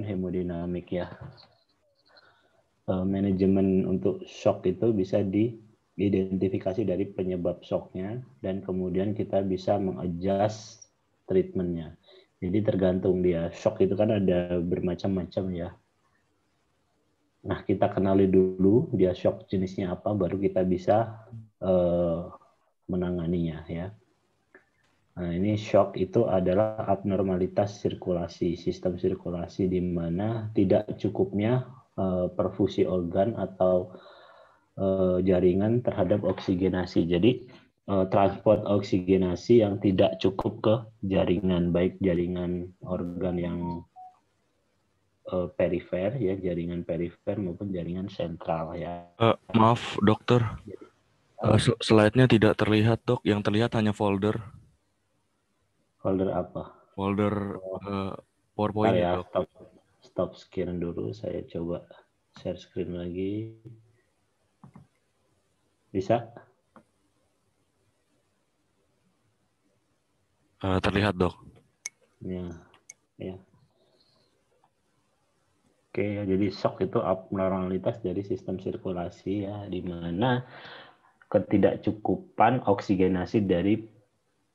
hemodinamik ya. Manajemen untuk shock itu bisa diidentifikasi dari penyebab shocknya dan kemudian kita bisa mengadjust treatmentnya. Jadi tergantung dia, shock itu kan ada bermacam-macam ya. Nah, kita kenali dulu dia shock jenisnya apa, baru kita bisa menanganinya ya. Nah, ini shock itu adalah abnormalitas sirkulasi, sistem sirkulasi di mana tidak cukupnya perfusi organ atau jaringan terhadap oksigenasi. Jadi transport oksigenasi yang tidak cukup ke jaringan, baik jaringan organ yang perifer ya, jaringan perifer maupun jaringan sentral ya. Maaf dokter, slide-nya tidak terlihat dok, yang terlihat hanya folder. Folder apa? Folder PowerPoint ya, dok. Stop screen dulu, saya coba share screen lagi. Bisa? Terlihat dok. Ya. Oke, jadi shock itu abnormalitas dari sistem sirkulasi ya, di mana ketidakcukupan oksigenasi dari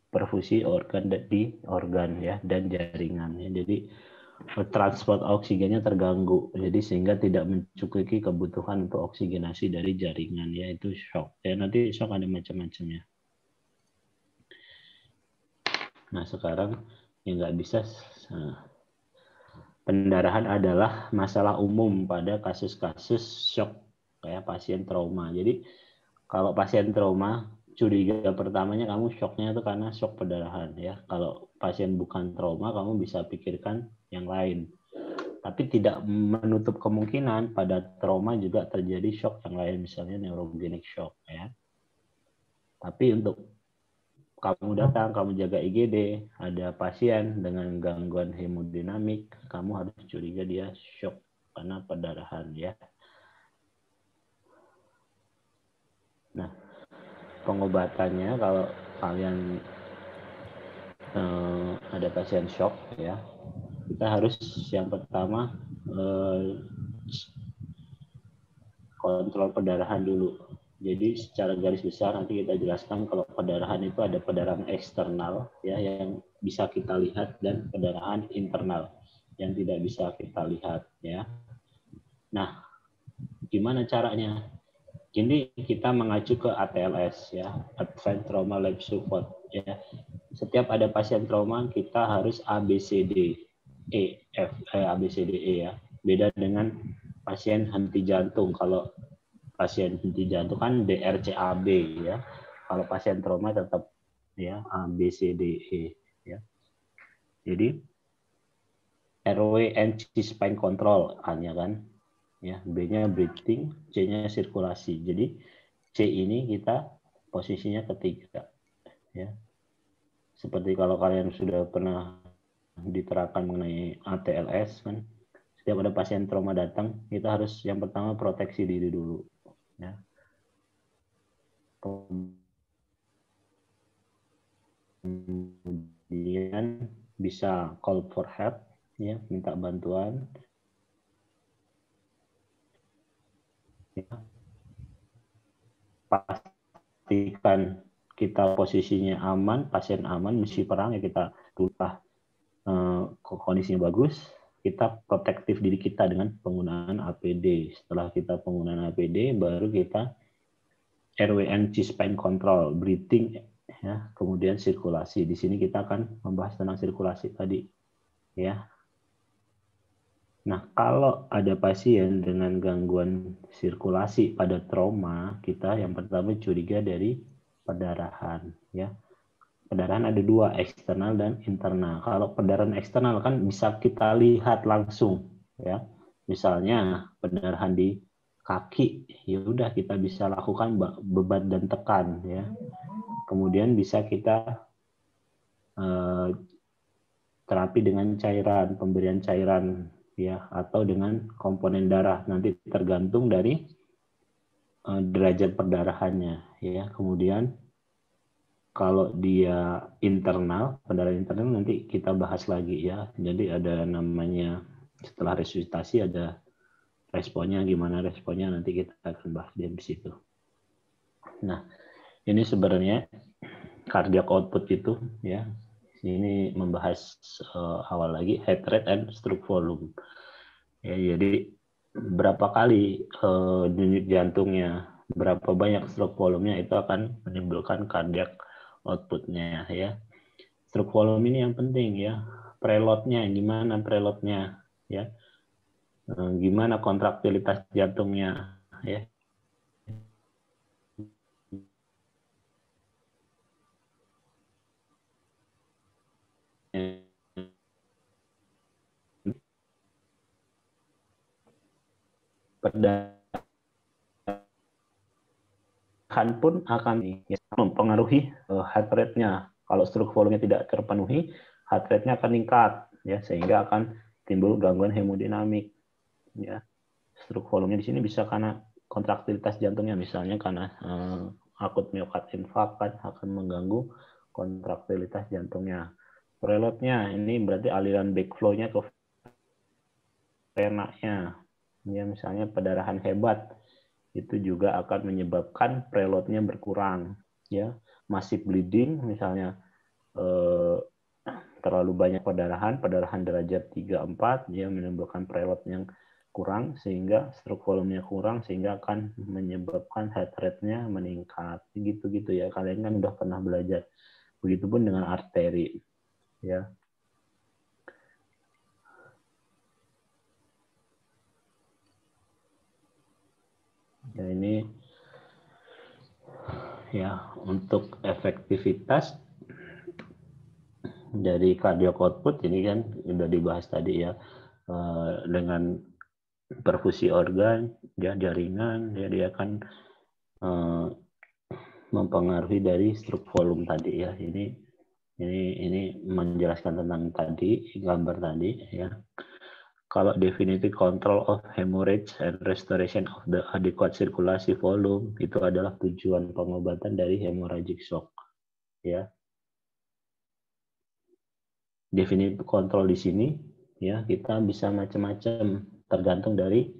perfusi organ di organ ya dan jaringan ya. Jadi transport oksigennya terganggu, jadi sehingga tidak mencukupi kebutuhan untuk oksigenasi dari jaringan ya, itu shock ya. Nanti shock ada macam-macam ya. Nah sekarang yang nggak bisa, pendarahan adalah masalah umum pada kasus-kasus shock kayak pasien trauma. Jadi kalau pasien trauma, curiga pertamanya kamu shocknya itu karena shock perdarahan ya. Kalau pasien bukan trauma, kamu bisa pikirkan yang lain. Tapi tidak menutup kemungkinan pada trauma juga terjadi shock yang lain, misalnya neurogenic shock ya. Tapi untuk kamu datang, kamu jaga IGD, ada pasien dengan gangguan hemodinamik, kamu harus curiga dia shock karena perdarahan ya. Nah, pengobatannya kalau kalian ada pasien shock ya, kita harus yang pertama kontrol perdarahan dulu. Jadi secara garis besar nanti kita jelaskan kalau perdarahan itu ada perdarahan eksternal ya yang bisa kita lihat dan perdarahan internal yang tidak bisa kita lihat ya. Nah, gimana caranya? Ini kita mengacu ke ATLS ya, Advanced Trauma Life Support ya. Setiap ada pasien trauma kita harus ABCD ya. Beda dengan pasien henti jantung. Kalau pasien henti jantung kan DRCAB ya. Kalau pasien trauma tetap ya ABCDE ya. Jadi airway and spine control hanya kan. Ya, B-nya breathing, C-nya sirkulasi. Jadi C ini kita posisinya ketiga ya. Seperti kalau kalian sudah pernah diterapkan mengenai ATLS kan, setiap ada pasien trauma datang, kita harus yang pertama proteksi diri dulu ya. Kemudian bisa call for help ya, minta bantuan ya. Pastikan kita posisinya aman, pasien aman, misi perang ya, kita lupa kondisinya bagus, kita protektif diri kita dengan penggunaan APD. Setelah kita penggunaan APD, baru kita airway and spine control, breathing ya, kemudian sirkulasi. Di sini kita akan membahas tentang sirkulasi tadi ya. Nah, kalau ada pasien dengan gangguan sirkulasi pada trauma, kita yang pertama curiga dari perdarahan ya. Perdarahan ada dua, eksternal dan internal. Kalau perdarahan eksternal kan bisa kita lihat langsung ya. Misalnya perdarahan di kaki, ya udah kita bisa lakukan beban dan tekan ya. Kemudian bisa kita terapi dengan cairan, pemberian cairan ya, atau dengan komponen darah, nanti tergantung dari derajat perdarahannya ya. Kemudian kalau dia internal, perdarahan internal nanti kita bahas lagi ya. Jadi ada namanya Setelah resusitasi ada responnya, gimana responnya nanti kita akan bahas di situ. Nah, ini sebenarnya cardiac output itu ya. Ini membahas awal lagi heart rate and stroke volume. Ya, jadi berapa kali denyut jantungnya, berapa banyak stroke volume-nya itu akan menimbulkan cardiac output-nya ya. Stroke volume ini yang penting ya. Preload-nya, gimana preload-nya ya. Gimana kontraktilitas jantungnya ya. Perdarahan pun akan mempengaruhi heart rate-nya. Kalau stroke volume-nya tidak terpenuhi, heart rate-nya akan meningkat ya, sehingga akan timbul gangguan hemodinamik ya. Stroke volume-nya di sini bisa karena kontraktilitas jantungnya, misalnya karena akut miokard infarkt akan mengganggu kontraktilitas jantungnya. Preload-nya ini berarti aliran backflow-nya ke venanya. Ya, misalnya perdarahan hebat itu juga akan menyebabkan preload-nya berkurang. Ya, massive bleeding misalnya terlalu banyak perdarahan derajat 3-4 dia menimbulkan preload yang kurang sehingga stroke volume-nya kurang sehingga akan menyebabkan heart rate-nya meningkat. Gitu-gitu ya. Kalian kan udah pernah belajar. Begitupun dengan arteri ya. Ya, ini ya untuk efektivitas dari cardiac output ini kan sudah dibahas tadi ya, dengan perfusi organ ya, jaringan ya, dia akan mempengaruhi dari stroke volume tadi ya. Ini menjelaskan tentang tadi gambar tadi ya. Kalau definitive control of hemorrhage and restoration of the adequate circulation volume itu adalah tujuan pengobatan dari hemorrhagic shock ya. Definitive control di sini ya, kita bisa macam-macam tergantung dari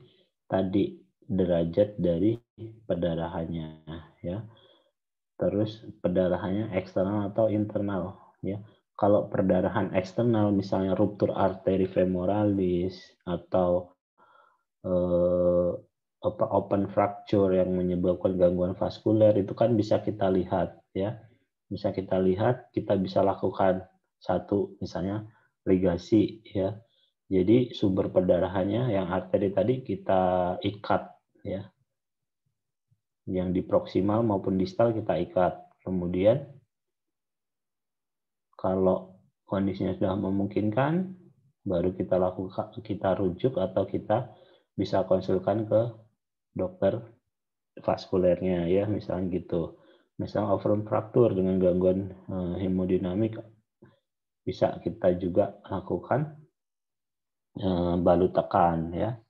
tadi derajat dari perdarahannya ya. Terus perdarahannya eksternal atau internal ya. Kalau perdarahan eksternal misalnya ruptur arteri femoralis atau open fracture yang menyebabkan gangguan vaskuler itu kan bisa kita lihat ya. Bisa kita lihat, kita bisa lakukan satu misalnya ligasi ya. Jadi sumber perdarahannya yang arteri tadi kita ikat ya. Yang di proksimal maupun distal kita ikat. Kemudian kalau kondisinya sudah memungkinkan, baru kita lakukan, kita rujuk atau kita bisa konsulkan ke dokter vaskulernya ya, misalnya gitu. Misalnya open fracture dengan gangguan hemodinamik bisa kita juga lakukan balut tekan ya.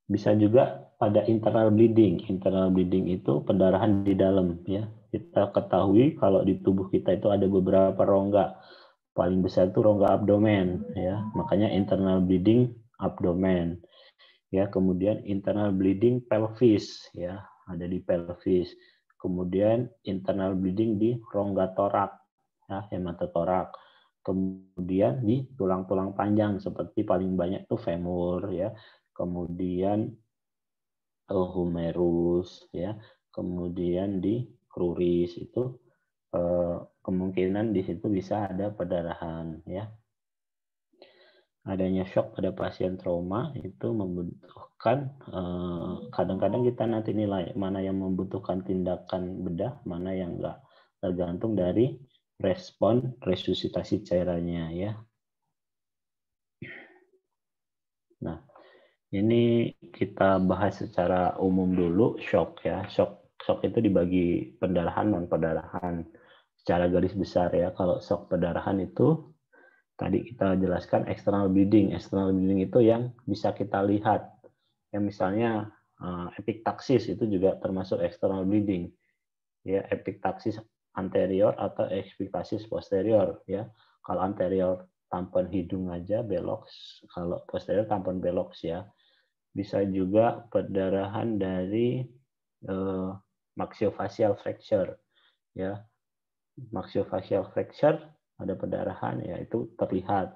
Bisa juga pada internal bleeding. Internal bleeding itu pendarahan di dalam ya. Kita ketahui kalau di tubuh kita itu ada beberapa rongga. Paling besar itu rongga abdomen ya. Makanya internal bleeding abdomen. Ya, kemudian internal bleeding pelvis ya, ada di pelvis. Kemudian internal bleeding di rongga torak ya, hematotorak. Kemudian di tulang-tulang panjang seperti paling banyak itu femur ya. Kemudian humerus ya, kemudian di kruris itu kemungkinan di situ bisa ada perdarahan ya. Adanya shock pada pasien trauma itu membutuhkan kadang-kadang kita nanti nilai mana yang membutuhkan tindakan bedah, mana yang enggak, tergantung dari respon resusitasi cairannya ya. Nah, ini kita bahas secara umum dulu shock ya. Shock itu dibagi pendarahan non pendarahan secara garis besar ya. Kalau shock pendarahan itu tadi kita jelaskan external bleeding. External bleeding itu yang bisa kita lihat. Yang misalnya epiktaksis itu juga termasuk external bleeding. Ya, epiktaksis anterior atau epiktaksis posterior ya. Kalau anterior tampon hidung aja belok, kalau posterior tampon belok ya. Bisa juga perdarahan dari maxillofacial fracture ya. Maxillofacial fracture ada perdarahan ya, itu terlihat,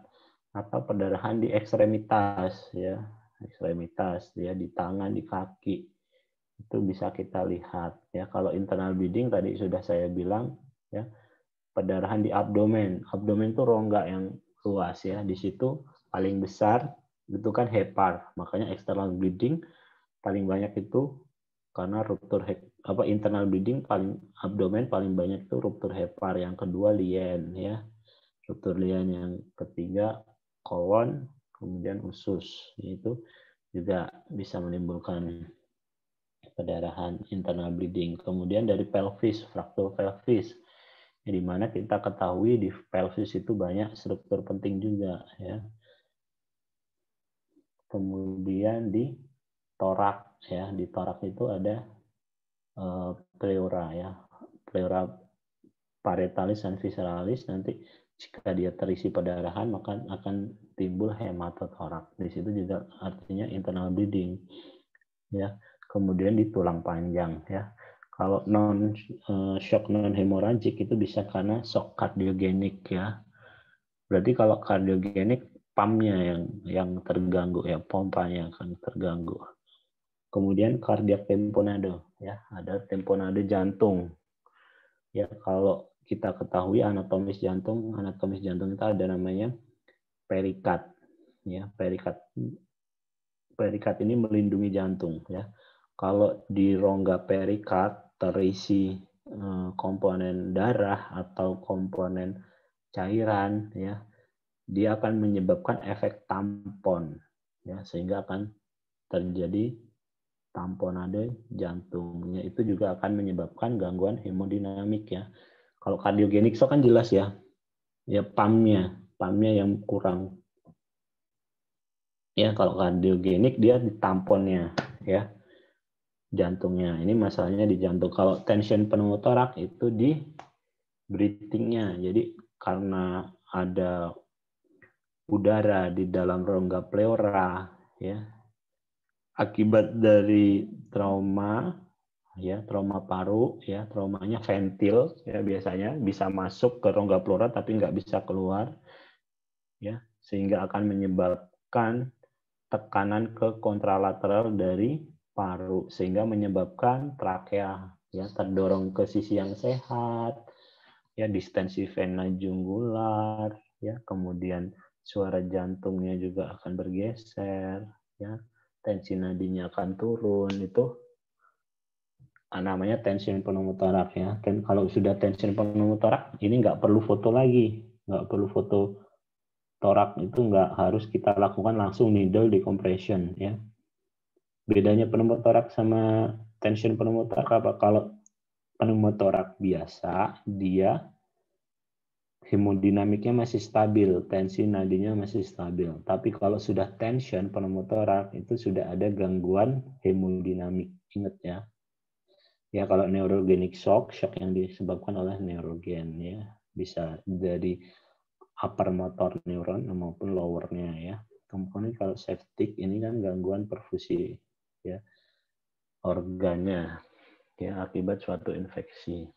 atau perdarahan di ekstremitas ya, ekstremitas ya, di tangan, di kaki, itu bisa kita lihat ya. Kalau internal bleeding tadi sudah saya bilang ya, perdarahan di abdomen. Abdomen itu rongga yang luas ya, di situ paling besar itu kan hepar, makanya external bleeding paling banyak itu karena ruptur internal bleeding, paling abdomen paling banyak itu ruptur hepar, yang kedua lien ya, ruptur lien, yang ketiga kolon, kemudian usus, itu juga bisa menimbulkan perdarahan internal bleeding. Kemudian dari pelvis, fraktur pelvis, di mana kita ketahui di pelvis itu banyak struktur penting juga ya. Kemudian di torak ya, di torak itu ada pleura ya, pleura parietalis dan visceralis. Nanti jika dia terisi perdarahan maka akan timbul hematotorak. Di situ juga artinya internal bleeding ya. Kemudian di tulang panjang ya. Kalau shock non hemoragik itu bisa karena shock kardiogenik ya. Berarti kalau kardiogenik pumpnya yang terganggu ya, pompanya akan terganggu. Kemudian kardiak tamponade ya, ada tamponade jantung. Ya, kalau kita ketahui anatomis jantung itu ada namanya perikat ya, perikat ini melindungi jantung ya. Kalau di rongga perikat terisi komponen darah atau komponen cairan ya, dia akan menyebabkan efek tampon ya, sehingga akan terjadi tamponade jantungnya. Itu juga akan menyebabkan gangguan hemodinamik ya. Kalau kardiogenik shock kan jelas ya, ya pumpnya yang kurang ya. Kalau kardiogenik dia di tamponnya ya, jantungnya. Ini masalahnya di jantung. Kalau tension pneumotorak itu di breathing-nya. Jadi karena ada udara di dalam rongga pleura ya, akibat dari trauma ya, trauma paru ya, traumanya ventil ya, biasanya bisa masuk ke rongga pleura tapi nggak bisa keluar ya, sehingga akan menyebabkan tekanan ke kontralateral dari paru, sehingga menyebabkan trakea ya terdorong ke sisi yang sehat ya, distensi vena junggular ya, kemudian suara jantungnya juga akan bergeser ya, tensi nadinya akan turun. Itu namanya tension pneumotorak ya. Dan kalau sudah tension pneumotorak ini nggak perlu foto lagi, nggak perlu foto torak, itu nggak harus kita lakukan langsung needle decompression ya. Bedanya pneumotorak sama tension pneumotorak apa? Kalau pneumotorak biasa dia hemodinamiknya masih stabil, tensi nadinya masih stabil. Tapi kalau sudah tension pneumotorak itu sudah ada gangguan hemodinamik. Ingat ya. Ya, kalau neurogenic shock yang disebabkan oleh neurogen ya. Bisa dari upper motor neuron maupun lowernya ya. Kemudian kalau septic ini kan gangguan perfusi ya organnya ya akibat suatu infeksi.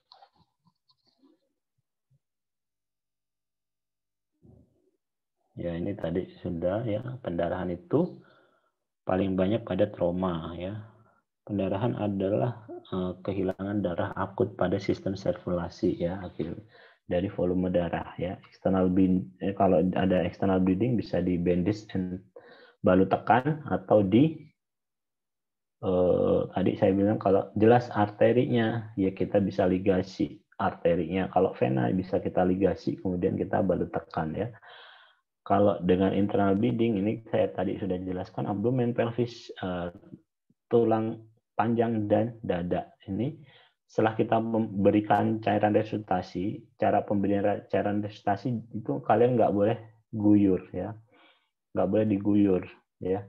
Ya, ini tadi sudah ya, pendarahan itu paling banyak pada trauma ya. Pendarahan adalah kehilangan darah akut pada sistem sirkulasi ya, dari volume darah ya. Kalau ada external bleeding bisa di bandage and balu tekan, atau di tadi saya bilang kalau jelas arterinya ya kita bisa ligasi arterinya. Kalau vena bisa kita ligasi kemudian kita balu tekan ya. Kalau dengan internal bleeding ini saya tadi sudah jelaskan abdomen, pelvis, tulang panjang dan dada. Ini setelah kita memberikan cairan resusitasi, cara pemberian cairan resusitasi itu kalian nggak boleh guyur ya, nggak boleh diguyur ya.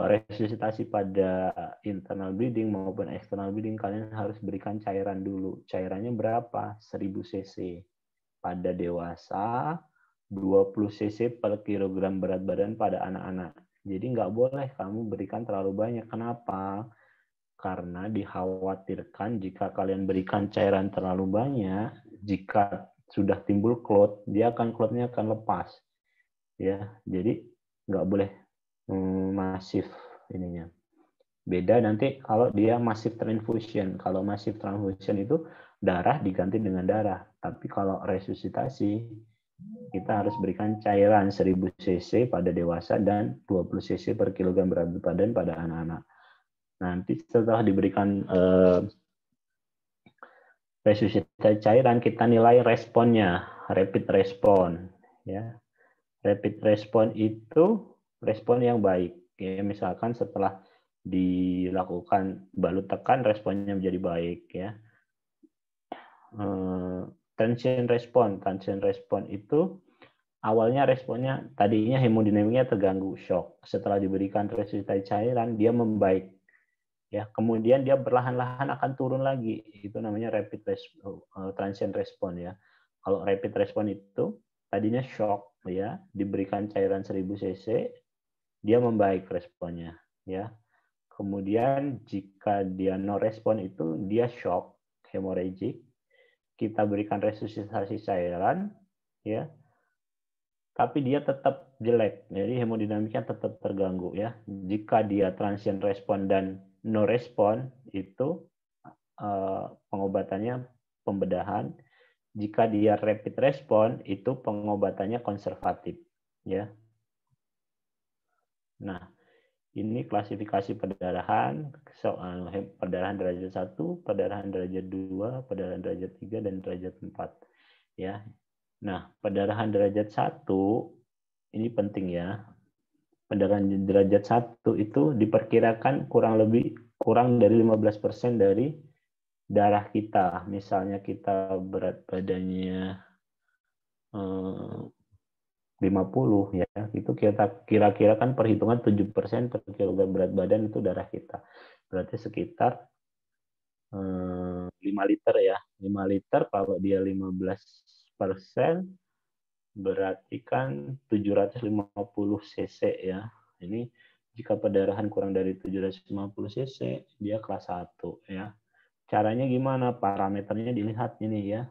Resusitasi pada internal bleeding maupun external bleeding kalian harus berikan cairan dulu. Cairannya berapa? 1000 cc pada dewasa 20 cc per kilogram berat badan pada anak-anak. Jadi nggak boleh kamu berikan terlalu banyak. Kenapa? Karena dikhawatirkan jika kalian berikan cairan terlalu banyak, jika sudah timbul clot, clotnya akan lepas. Ya, jadi nggak boleh masif ininya. Beda nanti kalau dia massive transfusion. Kalau massive transfusion itu darah diganti dengan darah. Tapi kalau resusitasi, kita harus berikan cairan 1000 cc pada dewasa dan 20 cc per kilogram berat badan pada anak-anak. Nanti setelah diberikan resusitasi cairan, kita nilai responnya, rapid respon. Ya. Rapid respon itu respon yang baik. Ya, misalkan setelah dilakukan balut tekan, responnya menjadi baik. Ya. Tension respon itu awalnya responnya tadinya hemodinamiknya terganggu, shock. Setelah diberikan resusitasi cairan, dia membaik. Ya, kemudian dia perlahan-lahan akan turun lagi. Itu namanya rapid transient respon ya. Kalau rapid respon itu tadinya shock ya, diberikan cairan 1000 cc, dia membaik responnya ya. Kemudian jika dia no respon itu dia shock, hemorrhagic, kita berikan resusitasi cairan ya. Tapi dia tetap jelek. Jadi hemodinamiknya tetap terganggu ya. Jika dia transient respon dan no respon itu pengobatannya pembedahan. Jika dia rapid respon itu pengobatannya konservatif ya. Nah, ini klasifikasi perdarahan, perdarahan derajat 1, perdarahan derajat 2, perdarahan derajat 3 dan derajat 4 ya. Nah, perdarahan derajat 1 ini penting ya. Perdarahan derajat 1 itu diperkirakan kurang dari 15% dari darah kita. Misalnya kita berat badannya 50 ya, itu kita kira-kira kan perhitungan 7% per kilogram berat badan itu darah kita. Berarti sekitar 5 liter ya. 5 liter kalau dia 15%, berarti kan 750 cc ya. Ini jika perdarahan kurang dari 750 cc, dia kelas 1 ya. Caranya gimana? Parameternya dilihat ini ya.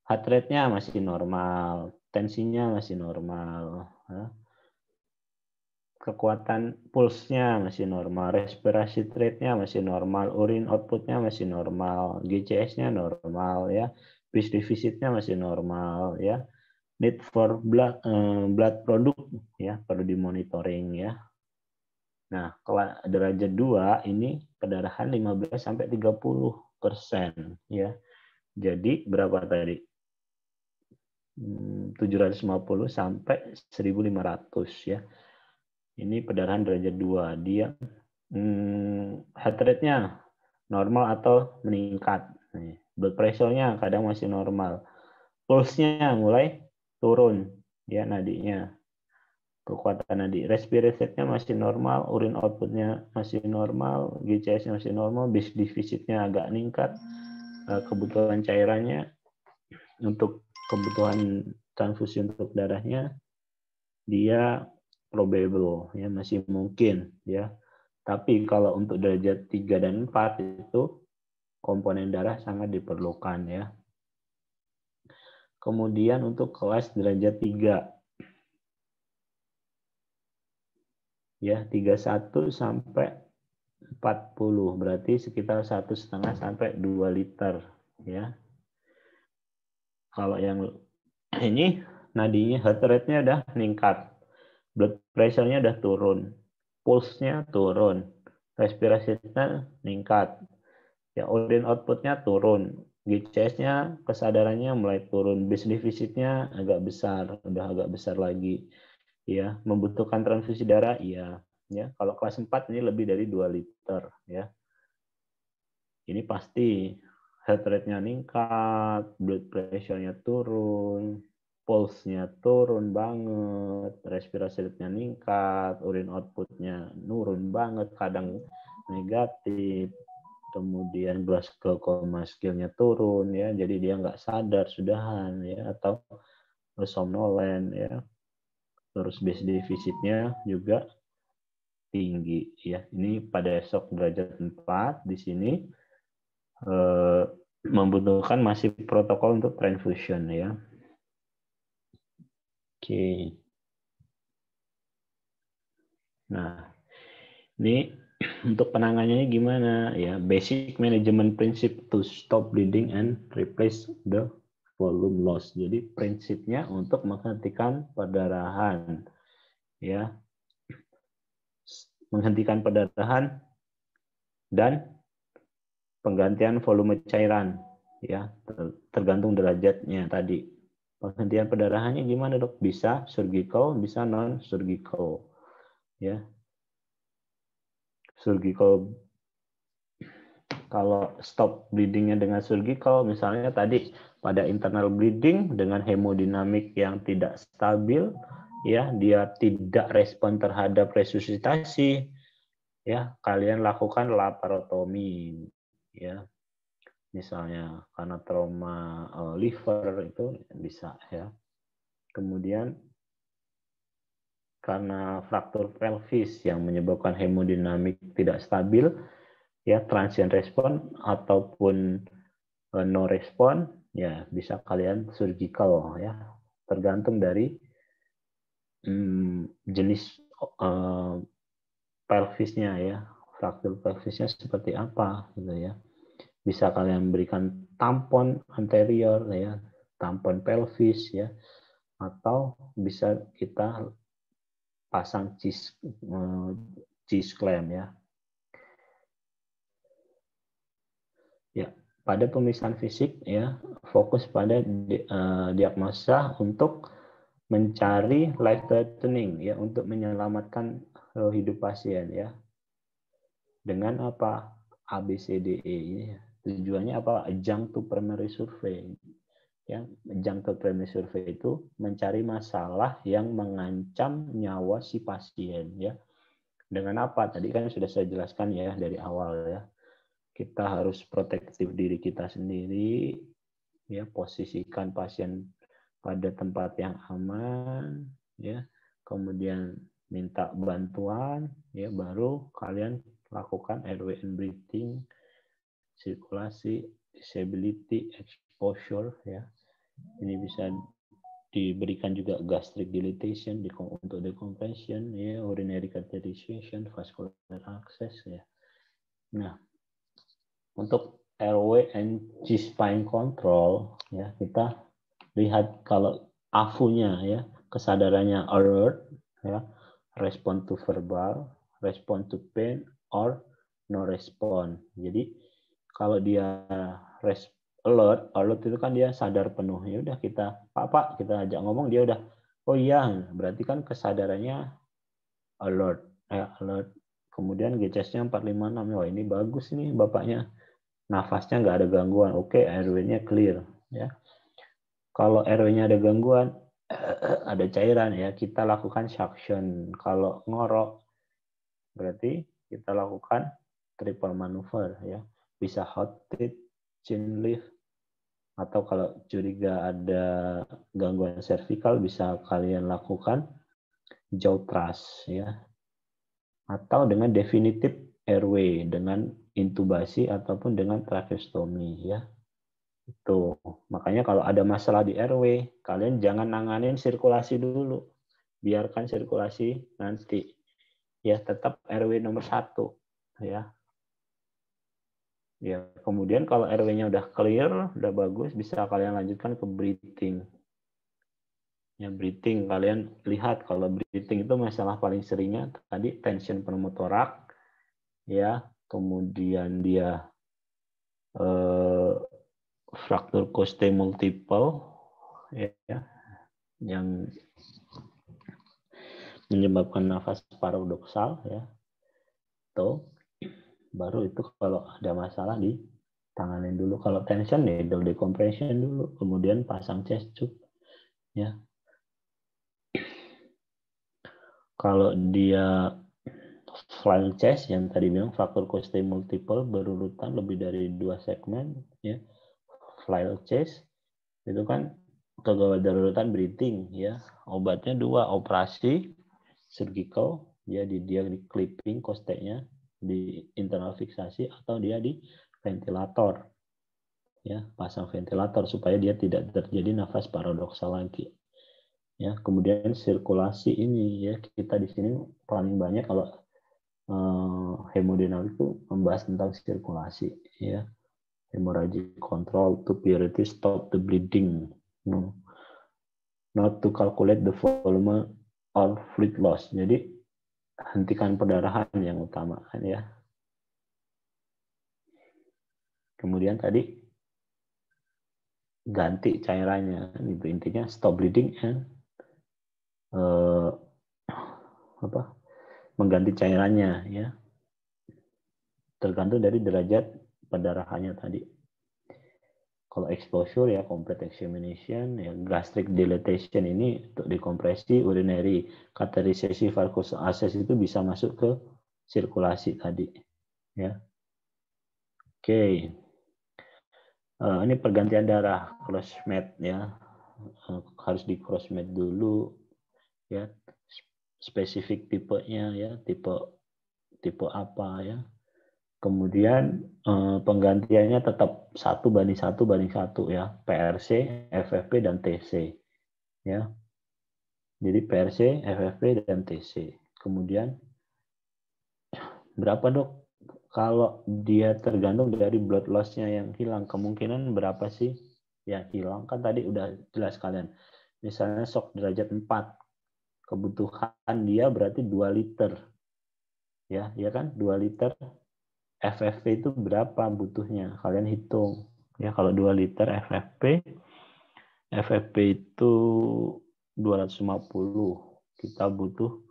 Heart rate-nya masih normal, tensinya masih normal, ya. Kekuatan pulsnya masih normal, respirasi rate-nya masih normal, urine output-nya masih normal, GCS-nya normal ya, bis defisitnya masih normal ya. Need for blood product ya perlu dimonitoring ya. Nah, kalau derajat 2 ini perdarahan 15 sampai 30% ya. Jadi berapa tadi? 750 sampai 1500 ya. Ini perdarahan derajat 2. Dia heart rate-nya normal atau meningkat. Blood pressure-nya kadang masih normal. Pulse-nya mulai turun ya nadinya. Kekuatan nadi, respirasi-nya masih normal, urine output-nya masih normal, GCS-nya masih normal, bis defisitnya agak meningkat, kebutuhan cairannya untuk kebutuhan transfusi untuk darahnya dia probable ya masih mungkin ya. Tapi kalau untuk derajat 3 dan 4 itu komponen darah sangat diperlukan ya. Kemudian untuk kelas derajat 3 ya 31 sampai 40 berarti sekitar 1,5 sampai 2 liter ya. Kalau yang ini nadinya heart rate-nya udah meningkat, blood pressure-nya udah turun, pulse-nya turun, respirasinya meningkat, ya urine output-nya turun, GCS-nya kesadarannya mulai turun, bis defisitnya agak besar, udah agak besar lagi, ya membutuhkan transfusi darah, iya, ya kalau kelas 4 ini lebih dari 2 liter, ya ini pasti heart rate-nya meningkat, blood pressure-nya turun, pulse-nya turun banget, respirasi rate-nya meningkat, urine output-nya nurun banget, kadang negatif, kemudian glucose coma skill-nya turun ya, jadi dia nggak sadar sudahan ya, atau somnolen ya. Terus base defisitnya juga tinggi ya. Ini pada shock derajat 4 di sini membutuhkan masih protokol untuk transfusion ya. Oke. Nah, ini untuk penanganannya gimana ya? Basic management principle to stop bleeding and replace the volume loss. Jadi prinsipnya untuk menghentikan perdarahan ya. Menghentikan perdarahan dan penggantian volume cairan ya, tergantung derajatnya tadi. Penghentian perdarahannya gimana, Dok? Bisa surgical, bisa non surgical ya. Surgical, kalau stop bleedingnya dengan surgical, misalnya tadi pada internal bleeding dengan hemodinamik yang tidak stabil, ya dia tidak respon terhadap resusitasi, ya kalian lakukan laparotomi, ya misalnya karena trauma liver itu bisa ya. Kemudian karena fraktur pelvis yang menyebabkan hemodinamik tidak stabil, ya transient respon ataupun no respon, ya bisa kalian surgical ya, tergantung dari jenis pelvisnya ya, fraktur pelvisnya seperti apa gitu ya. Bisa kalian berikan tampon anterior ya, tampon pelvis ya, atau bisa kita pasang cheese clamp ya. Ya, pada pemeriksaan fisik ya, fokus pada diagnosa untuk mencari life threatening ya, untuk menyelamatkan hidup pasien ya. Dengan apa? ABCDE ya. Tujuannya apa? Adjunct primary survey. Ya, adjunct primary survey itu mencari masalah yang mengancam nyawa si pasien ya. Dengan apa? Tadi kan sudah saya jelaskan ya dari awal ya. Kita harus protektif diri kita sendiri, ya posisikan pasien pada tempat yang aman, ya. Kemudian minta bantuan, ya baru kalian lakukan airway and breathing, sirkulasi, disability, exposure, ya. Ini bisa diberikan juga gastric dilatation untuk decompression, ya, urinary catheterization, vascular access, ya. Nah, untuk airway and G-spine control, ya kita lihat kalau AFU-nya ya, kesadarannya alert, ya, respond to verbal, respond to pain, or no respond. Jadi kalau dia alert itu kan dia sadar penuh. Ya udah kita, Pak, kita ajak ngomong dia udah, oh iya, berarti kan kesadarannya alert, alert. Kemudian GCS-nya 456, wah ini bagus nih bapaknya. Nafasnya nggak ada gangguan, oke, airway-nya clear ya. Kalau airway-nya ada gangguan, ada cairan ya, kita lakukan suction. Kalau ngorok, berarti kita lakukan triple maneuver ya. Bisa hot tip, chin lift, atau kalau curiga ada gangguan cervical bisa kalian lakukan jaw thrust ya. Atau dengan definitive airway dengan intubasi ataupun dengan tracheostomy ya. Itu. Makanya kalau ada masalah di airway, kalian jangan nanganin sirkulasi dulu. Biarkan sirkulasi nanti. Ya, tetap airway nomor 1 ya. Ya, kemudian kalau airway-nya udah clear, udah bagus, bisa kalian lanjutkan ke breathing. Ya, breathing kalian lihat kalau breathing itu masalah paling seringnya tadi tension pneumotorak ya, kemudian dia fraktur costae multiple ya, yang menyebabkan nafas paradoksal ya. Tuh, baru itu kalau ada masalah ditanganin dulu. Kalau tension needle decompression dulu, kemudian pasang chest tube ya. Kalau dia flail chest yang tadi bilang fraktur costae multiple berurutan lebih dari 2 segmen ya. Flail chest itu kan kegawat daruratan breathing ya. Obatnya 2, operasi surgical, dia di clipping kosteknya, di internal fiksasi, atau dia di ventilator ya, pasang ventilator supaya dia tidak terjadi nafas paradoksal lagi ya. Kemudian sirkulasi ini ya, kita di sini paling banyak kalau hemodinamik itu membahas tentang sirkulasi ya. Hemorrhagic control to purity, stop the bleeding, not to calculate the volume or fluid loss. Jadi hentikan perdarahan yang utama ya. Kemudian tadi ganti cairannya, itu intinya stop bleeding and mengganti cairannya ya, tergantung dari derajat perdarahannya tadi. Kalau exposure ya complete examination ya, gastric dilatation ini untuk dekompresi, urinary catheterization, varicose access itu bisa masuk ke sirkulasi tadi ya. Oke. Ini pergantian darah, crossmat ya, harus di crossmat dulu ya, spesifik tipenya ya, tipe apa ya. Kemudian penggantiannya tetap 1:1:1 ya, PRC, FFP dan TC ya. Jadi PRC, FFP dan TC. Kemudian berapa dok? Kalau dia tergantung dari blood loss-nya yang hilang, kemungkinan berapa sih yang hilang? Kan tadi udah jelas kalian. Misalnya shock derajat 4, kebutuhan dia berarti 2 liter. Ya kan? 2 liter. FFP itu berapa butuhnya? Kalian hitung. Ya, kalau 2 liter FFP itu 250. Kita butuh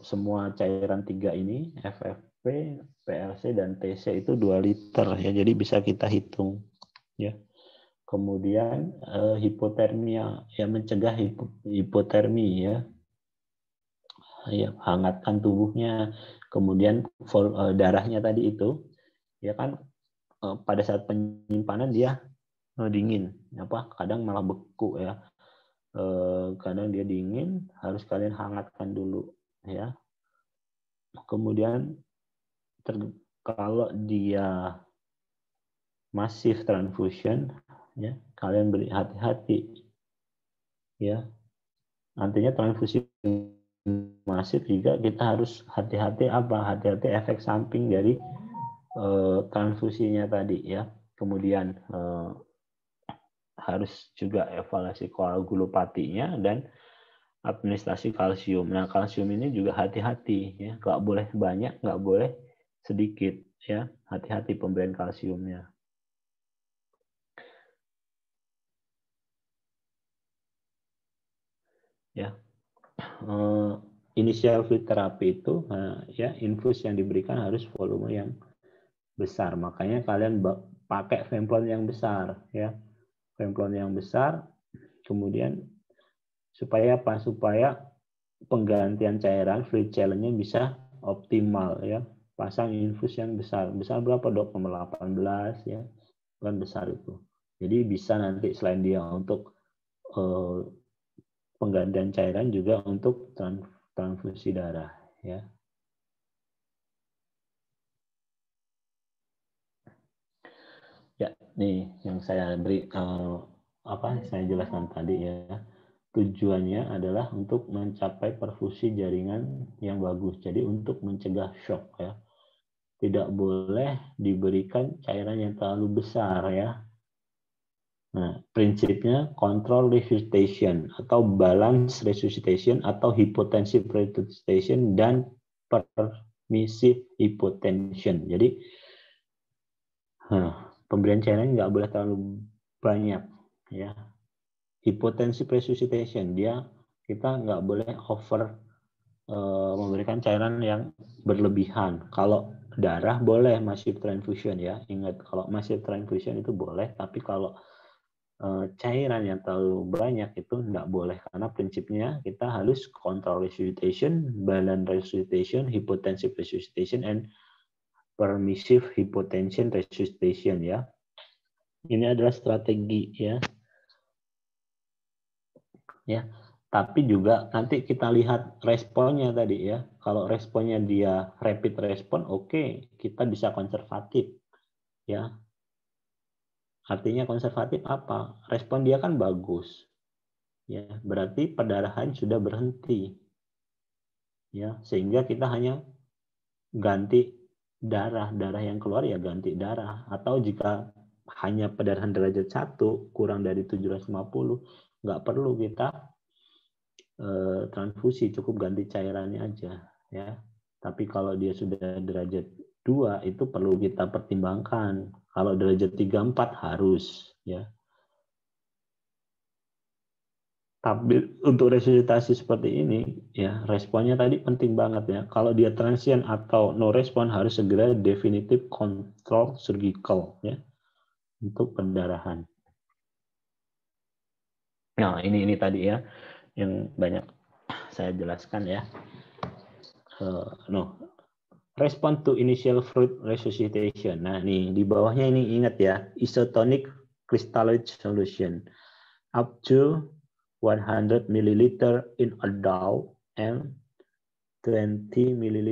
semua cairan 3 ini, FFP, PLC, dan TC itu 2 liter. Ya, jadi bisa kita hitung. Ya. Kemudian hipotermia, ya mencegah hipotermi ya. Ya, hangatkan tubuhnya. Kemudian darahnya tadi itu, ya kan pada saat penyimpanan dia dingin, kadang malah beku ya. Kadang dia dingin, harus kalian hangatkan dulu ya. Kemudian kalau dia masif transfusion ya, kalian beri hati-hati ya. Nantinya transfusi masif juga kita harus hati-hati hati-hati efek samping dari transfusinya tadi ya. Kemudian harus juga evaluasi koagulopatinya dan administrasi kalsium. Nah, kalsium ini juga hati-hati ya, nggak boleh banyak, nggak boleh sedikit ya. Hati-hati pemberian kalsiumnya. Ya. Initial fluid therapy itu ya, infus yang diberikan harus volume yang besar. Makanya kalian pakai Vemplon yang besar ya. Vemplon yang besar. Kemudian supaya apa? Supaya penggantian cairan fluid challenge-nya bisa optimal ya. Pasang infus yang besar. Besar berapa dok? Nomor 18 ya. Kan besar itu. Jadi bisa nanti selain dia untuk penggantian cairan juga untuk transfusi darah ya. Ya, nih yang saya beri saya jelaskan tadi ya. Tujuannya adalah untuk mencapai perfusi jaringan yang bagus. Jadi untuk mencegah shock ya. Tidak boleh diberikan cairan yang terlalu besar ya. Nah, prinsipnya control resuscitation atau balance resuscitation atau hypotensive resuscitation dan permissive hypotension. Jadi pemberian cairan nggak boleh terlalu banyak ya. Hypotensive resuscitation, kita nggak boleh memberikan cairan yang berlebihan. Kalau darah boleh massive transfusion ya. Ingat, kalau massive transfusion itu boleh, tapi kalau cairan yang terlalu banyak itu nggak boleh, karena prinsipnya kita harus control resuscitation, balance resuscitation, hypotensive resuscitation, and permissive hypotension resuscitation ya. Ini adalah strategi ya Ya, tapi juga nanti kita lihat responnya tadi ya. Kalau responnya dia rapid respon, oke, kita bisa konservatif ya. Artinya konservatif apa? Respon dia kan bagus. Ya, berarti perdarahan sudah berhenti. Ya, sehingga kita hanya ganti darah yang keluar ya ganti darah. Atau jika hanya perdarahan derajat 1 kurang dari 750, nggak perlu kita transfusi, cukup ganti cairannya aja ya. Tapi kalau dia sudah derajat 2 itu perlu kita pertimbangkan. Kalau derajat 3 4 harus ya. Tapi untuk resusitasi seperti ini ya responnya tadi penting banget ya. Kalau dia transient atau no respon harus segera definitive control surgical ya untuk pendarahan. Nah, ini tadi ya yang banyak saya jelaskan ya. Respond to initial fluid resuscitation. Nah, nih di bawahnya ini ingat ya, isotonic crystalloid solution up to 100 ml in adult and 20 ml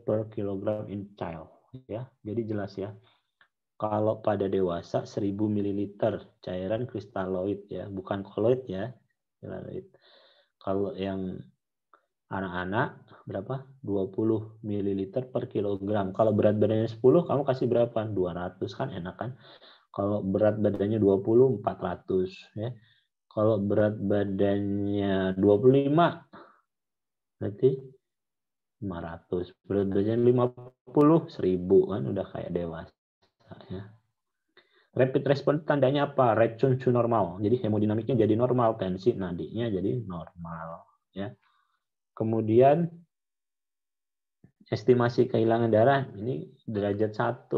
per kilogram in child. Ya, jadi jelas ya. Kalau pada dewasa 1000 ml cairan kristalloid ya, bukan koloid ya. Kalau yang anak-anak berapa? 20 ml per kilogram. Kalau berat badannya 10, kamu kasih berapa? 200 kan enak kan? Kalau berat badannya 20, 400 ya. Kalau berat badannya 25, berarti 500. Berat badannya 50, 1000 kan udah kayak dewasa ya. Rapid response tandanya apa? Racun to normal. Jadi hemodinamiknya jadi normal, tensi nadinya jadi normal ya. Kemudian estimasi kehilangan darah ini derajat 1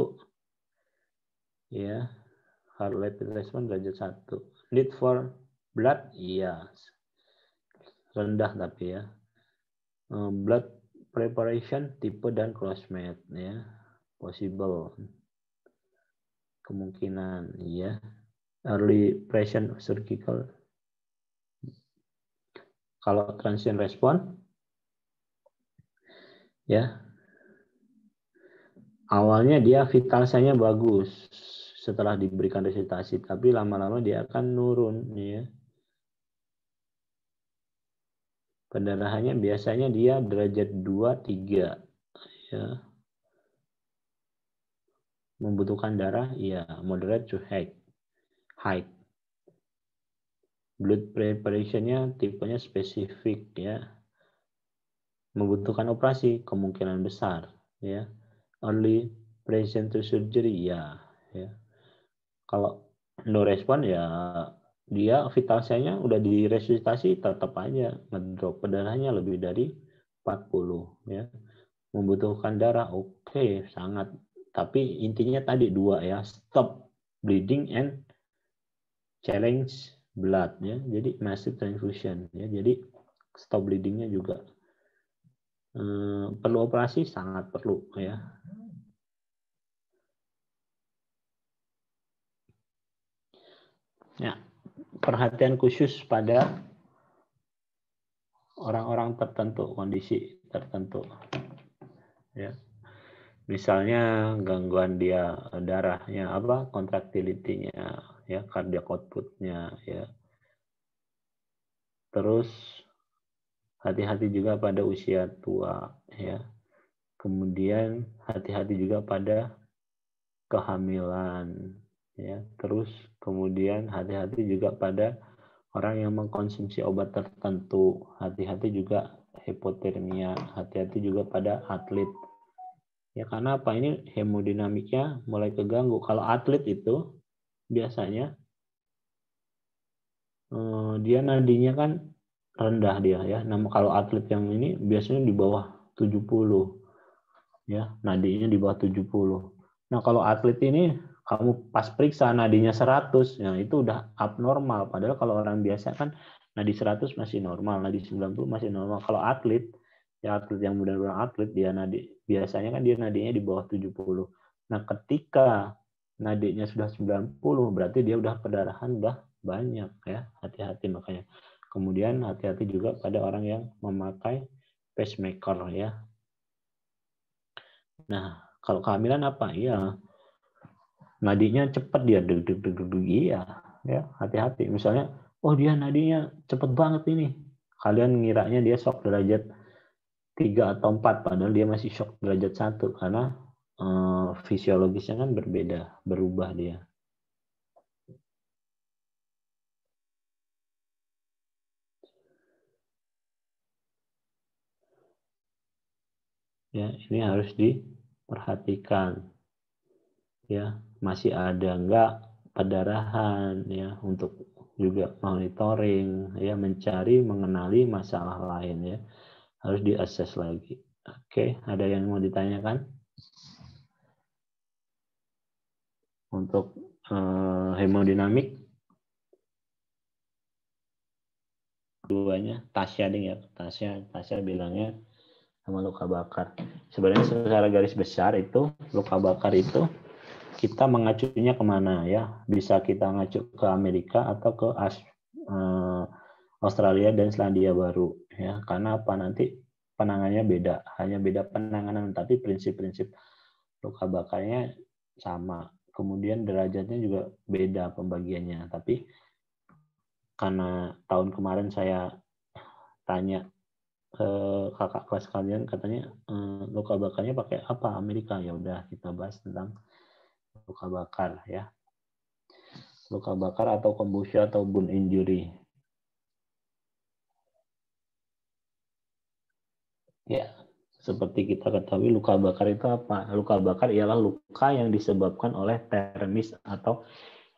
ya, heart rapid response derajat 1. Need for blood iya rendah tapi ya. Blood preparation tipe dan crossmatch ya, possible kemungkinan iya. Early pression surgical. Kalau transient response ya, awalnya dia vitalsanya bagus setelah diberikan resusitasi, tapi lama-lama dia akan nurun ya. Pendarahannya biasanya dia derajat 2 3 ya. Membutuhkan darah ya moderate to high. Blood preparation-nya tipenya spesifik ya. Membutuhkan operasi kemungkinan besar ya. Early present to surgery ya. Kalau no respon ya dia vitalsanya udah diresusitasi tetap aja ngedrop, darahnya lebih dari 40 ya. Membutuhkan darah oke, sangat. Tapi intinya tadi 2 ya, stop bleeding and challenge blood ya. Jadi massive transfusion ya. Jadi stop bleedingnya juga perlu operasi, sangat perlu ya. Ya, perhatian khusus pada orang-orang tertentu, kondisi tertentu ya. Misalnya gangguan dia darahnya apa, contractility-nya ya, cardiac output-nya ya. Terus hati-hati juga pada usia tua ya. Kemudian hati-hati juga pada kehamilan ya. Terus kemudian hati-hati juga pada orang yang mengkonsumsi obat tertentu, hati-hati juga hipotermia, hati-hati juga pada atlet. Ya karena apa, ini hemodinamiknya mulai keganggu. Kalau atlet itu biasanya dia nadinya kan rendah dia ya. Nah, kalau atlet yang ini biasanya di bawah 70 ya, nadinya di bawah 70. Nah, kalau atlet ini kamu pas periksa nadinya 100, ya itu udah abnormal. Padahal kalau orang biasa kan nadi 100 masih normal, nadi 90 masih normal. Kalau atlet, ya atlet yang benar-benar atlet, dia nadi biasanya kan dia nadinya di bawah 70. Nah, ketika nadinya sudah 90, berarti dia udah perdarahan udah banyak ya. Hati-hati makanya. Kemudian hati-hati juga pada orang yang memakai pacemaker ya. Nah, kalau kehamilan apa? Iya, nadinya cepat dia deg-deg iya ya, hati-hati. Misalnya, oh dia nadinya cepat banget ini. Kalian ngiranya dia shock derajat 3 atau 4 padahal dia masih shock derajat 1 karena fisiologisnya kan berbeda, berubah dia. Ya, ini harus diperhatikan. Ya, masih ada enggak perdarahan ya, untuk juga monitoring ya, mencari mengenali masalah lain ya. Harus diakses lagi. Oke, ada yang mau ditanyakan? Untuk hemodinamik duanya Tasya ding ya. Tasya bilangnya sama luka bakar. Sebenarnya secara garis besar itu luka bakar itu kita mengacunya kemana ya? Bisa kita ngacu ke Amerika atau ke Australia dan Selandia Baru ya. Karena apa, nanti penanganannya beda, hanya beda penanganan tapi prinsip-prinsip luka bakarnya sama. Kemudian derajatnya juga beda pembagiannya. Tapi karena tahun kemarin saya tanya ke kakak kelas kalian, katanya luka bakarnya pakai apa Amerika, ya udah kita bahas tentang luka bakar ya. Luka bakar atau kombusio atau burn injury. Ya, seperti kita ketahui luka bakar itu apa? Luka bakar ialah luka yang disebabkan oleh termis atau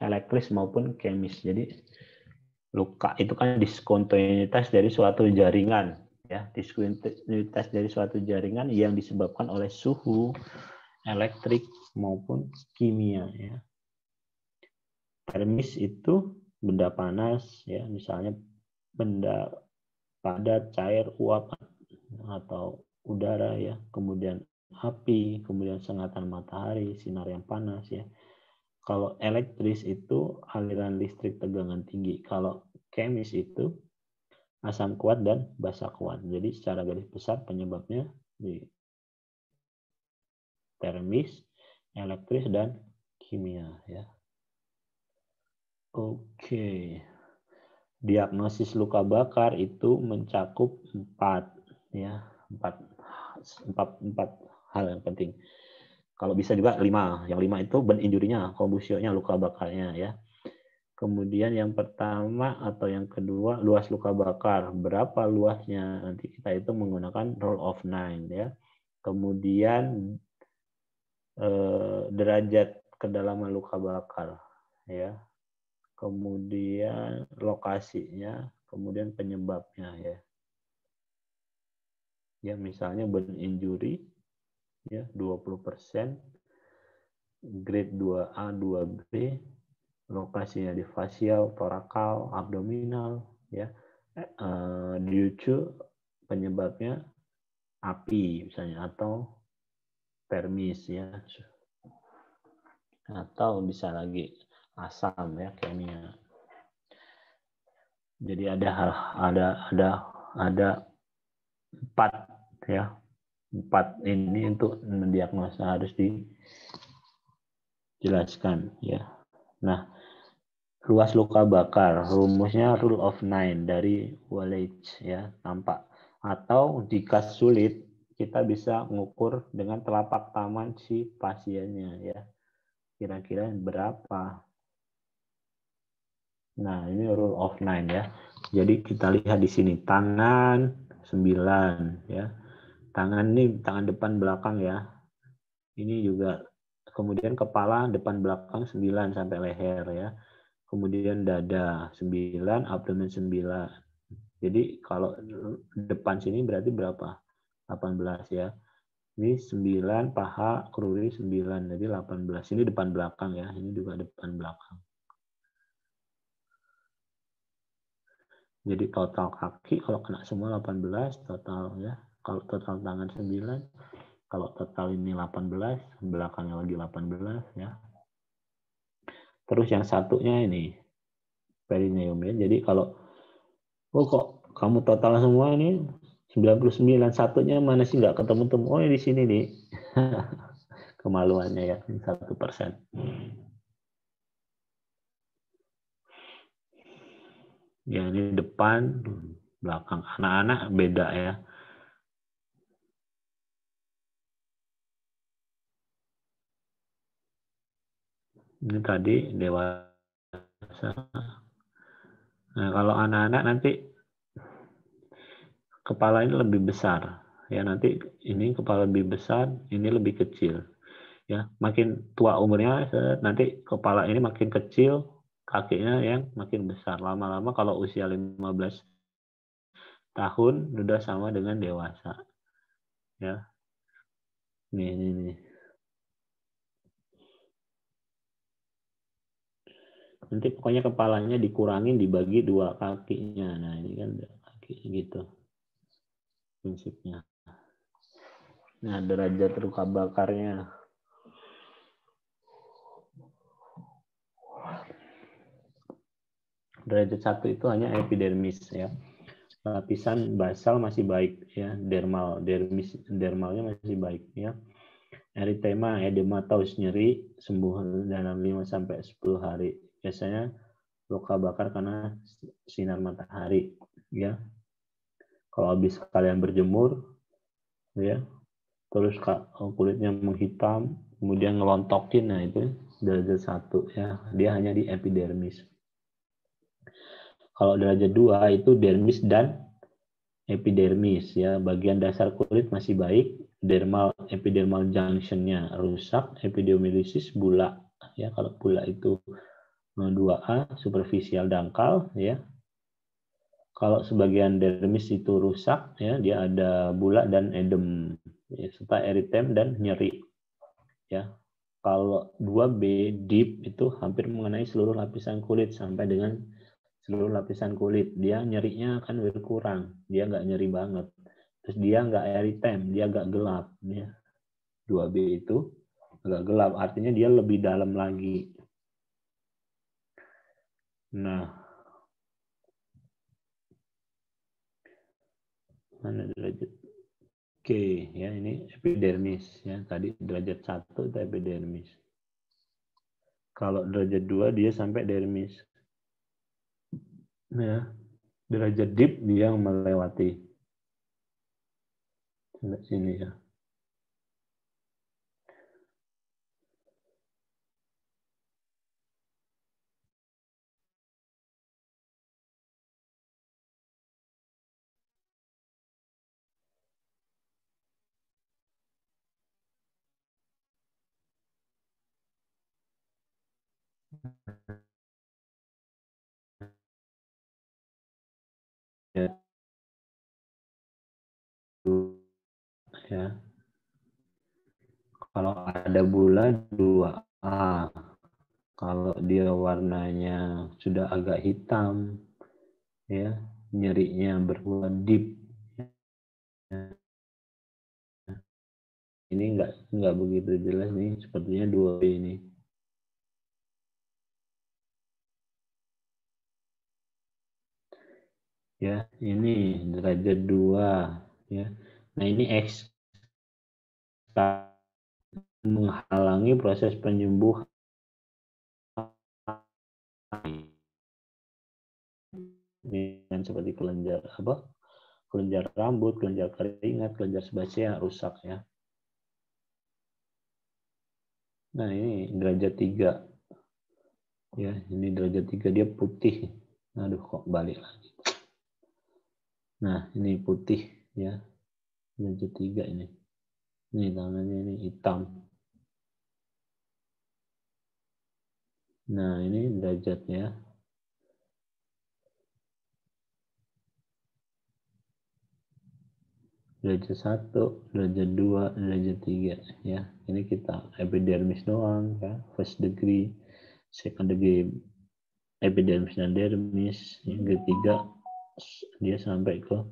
elektris maupun kemis. Jadi luka itu kan diskontinuitas dari suatu jaringan ya, diskontinuitas dari suatu jaringan yang disebabkan oleh suhu, elektrik maupun kimia ya. Termis itu benda panas ya, misalnya benda padat, cair, uap atau udara ya, kemudian api, kemudian sengatan matahari, sinar yang panas ya. Kalau elektris itu aliran listrik tegangan tinggi. Kalau kemis itu asam kuat dan basa kuat. Jadi secara garis besar penyebabnya di termis, elektris dan kimia ya. Oke. Diagnosis luka bakar itu mencakup empat hal yang penting. Kalau bisa juga 5. Yang 5 itu burn injury-nya, kombusionya, luka bakarnya ya. Kemudian yang pertama atau yang kedua, luas luka bakar. Berapa luasnya? Nanti kita itu menggunakan rule of 9 ya. Kemudian derajat kedalaman luka bakar ya. Kemudian lokasinya, kemudian penyebabnya ya. Ya, misalnya burn injury ya 20%, grade 2A, 2B, lokasinya di facial, torakal, abdominal ya. Diucu penyebabnya api misalnya atau termis ya. Atau bisa lagi asam ya, kimia. Jadi ada 4 ya. 4 ini untuk mendiagnosa harus dijelaskan ya. Nah, luas luka bakar, rumusnya rule of 9 dari Wallich ya, tampak. Atau jika sulit, kita bisa mengukur dengan telapak tangan si pasiennya ya. Kira-kira berapa? Nah, ini rule of 9 ya. Jadi kita lihat di sini tangan 9 ya. Tangan ini tangan depan belakang ya. Ini juga, kemudian kepala depan belakang 9 sampai leher ya. Kemudian dada 9, abdomen 9. Jadi kalau depan sini berarti berapa? 18 ya. Ini 9, paha, kruri 9, jadi 18. Ini depan belakang ya, ini juga depan belakang. Jadi total kaki kalau kena semua 18 total ya. Kalau total tangan 9, kalau total ini 18, belakangnya lagi 18 ya. Terus yang satunya ini perineum ya. Jadi kalau Oh kok kamu total semua ini 99, satunya mana sih nggak ketemu-temu? Oh di sini nih. Kemaluannya ya 1%. Ya ini depan, belakang. Anak-anak beda ya. Ini tadi dewasa. Nah kalau anak-anak nanti kepala ini lebih besar. Ya nanti ini kepala lebih besar, ini lebih kecil. Ya makin tua umurnya, nanti kepala ini makin kecil, kakinya yang makin besar. Lama-lama kalau usia 15 tahun sudah sama dengan dewasa. Ya, nih. Nanti pokoknya kepalanya dikurangin, dibagi dua kakinya. Nah ini kan kaki gitu prinsipnya. Nah derajat luka bakarnya. Derajat 1 itu hanya epidermis ya. Lapisan basal masih baik ya, dermalnya masih baik ya. Eritema, edematosis, nyeri sembuh dalam 5 sampai 10 hari. Biasanya luka bakar karena sinar matahari ya. Kalau habis kalian berjemur ya, terus kulitnya menghitam, kemudian ngelontokin, nah itu derajat 1 ya. Dia hanya di epidermis. Kalau derajat 2 itu dermis dan epidermis ya, bagian dasar kulit masih baik, epidermal junctionnya rusak, epidermalisis bulat ya. Kalau bulat itu 2A superficial dangkal ya. Kalau sebagian dermis itu rusak ya, dia ada bulat dan edem ya, serta eritem dan nyeri ya. Kalau 2B deep itu hampir mengenai seluruh lapisan kulit sampai dengan seluruh lapisan kulit. Dia nyerinya akan berkurang, dia nggak nyeri banget. Terus dia nggak eritem, dia agak gelap. Ya. 2B itu agak gelap, artinya dia lebih dalam lagi. Nah, mana derajat? Oke, ya ini epidermis. Ya, tadi derajat 1 itu epidermis. Kalau derajat 2 dia sampai dermis. Ya, derajat deep dia melewati. Sampai sini ya. Ya. Kalau ada bulan 2A. Kalau dia warnanya sudah agak hitam, ya nyerinya berwarna deep. Ini nggak begitu jelas nih, sepertinya 2B ini. Ya, ini derajat 2 ya. Nah, ini X menghalangi proses penyembuhan dengan seperti kelenjar rambut, kelenjar keringat, kelenjar sebasea rusak ya. Nah, ini derajat 3. Ya, ini derajat 3 dia putih. Aduh, kok balik lagi. Nah, ini putih ya. Derajat 3 ini. Ini tangannya ini hitam. Nah, ini derajatnya. Derajat 1, derajat 2, derajat 3 ya. Ini kita epidermis doang ya. First degree, second degree epidermis dan dermis. Yang ketiga dia sampai ke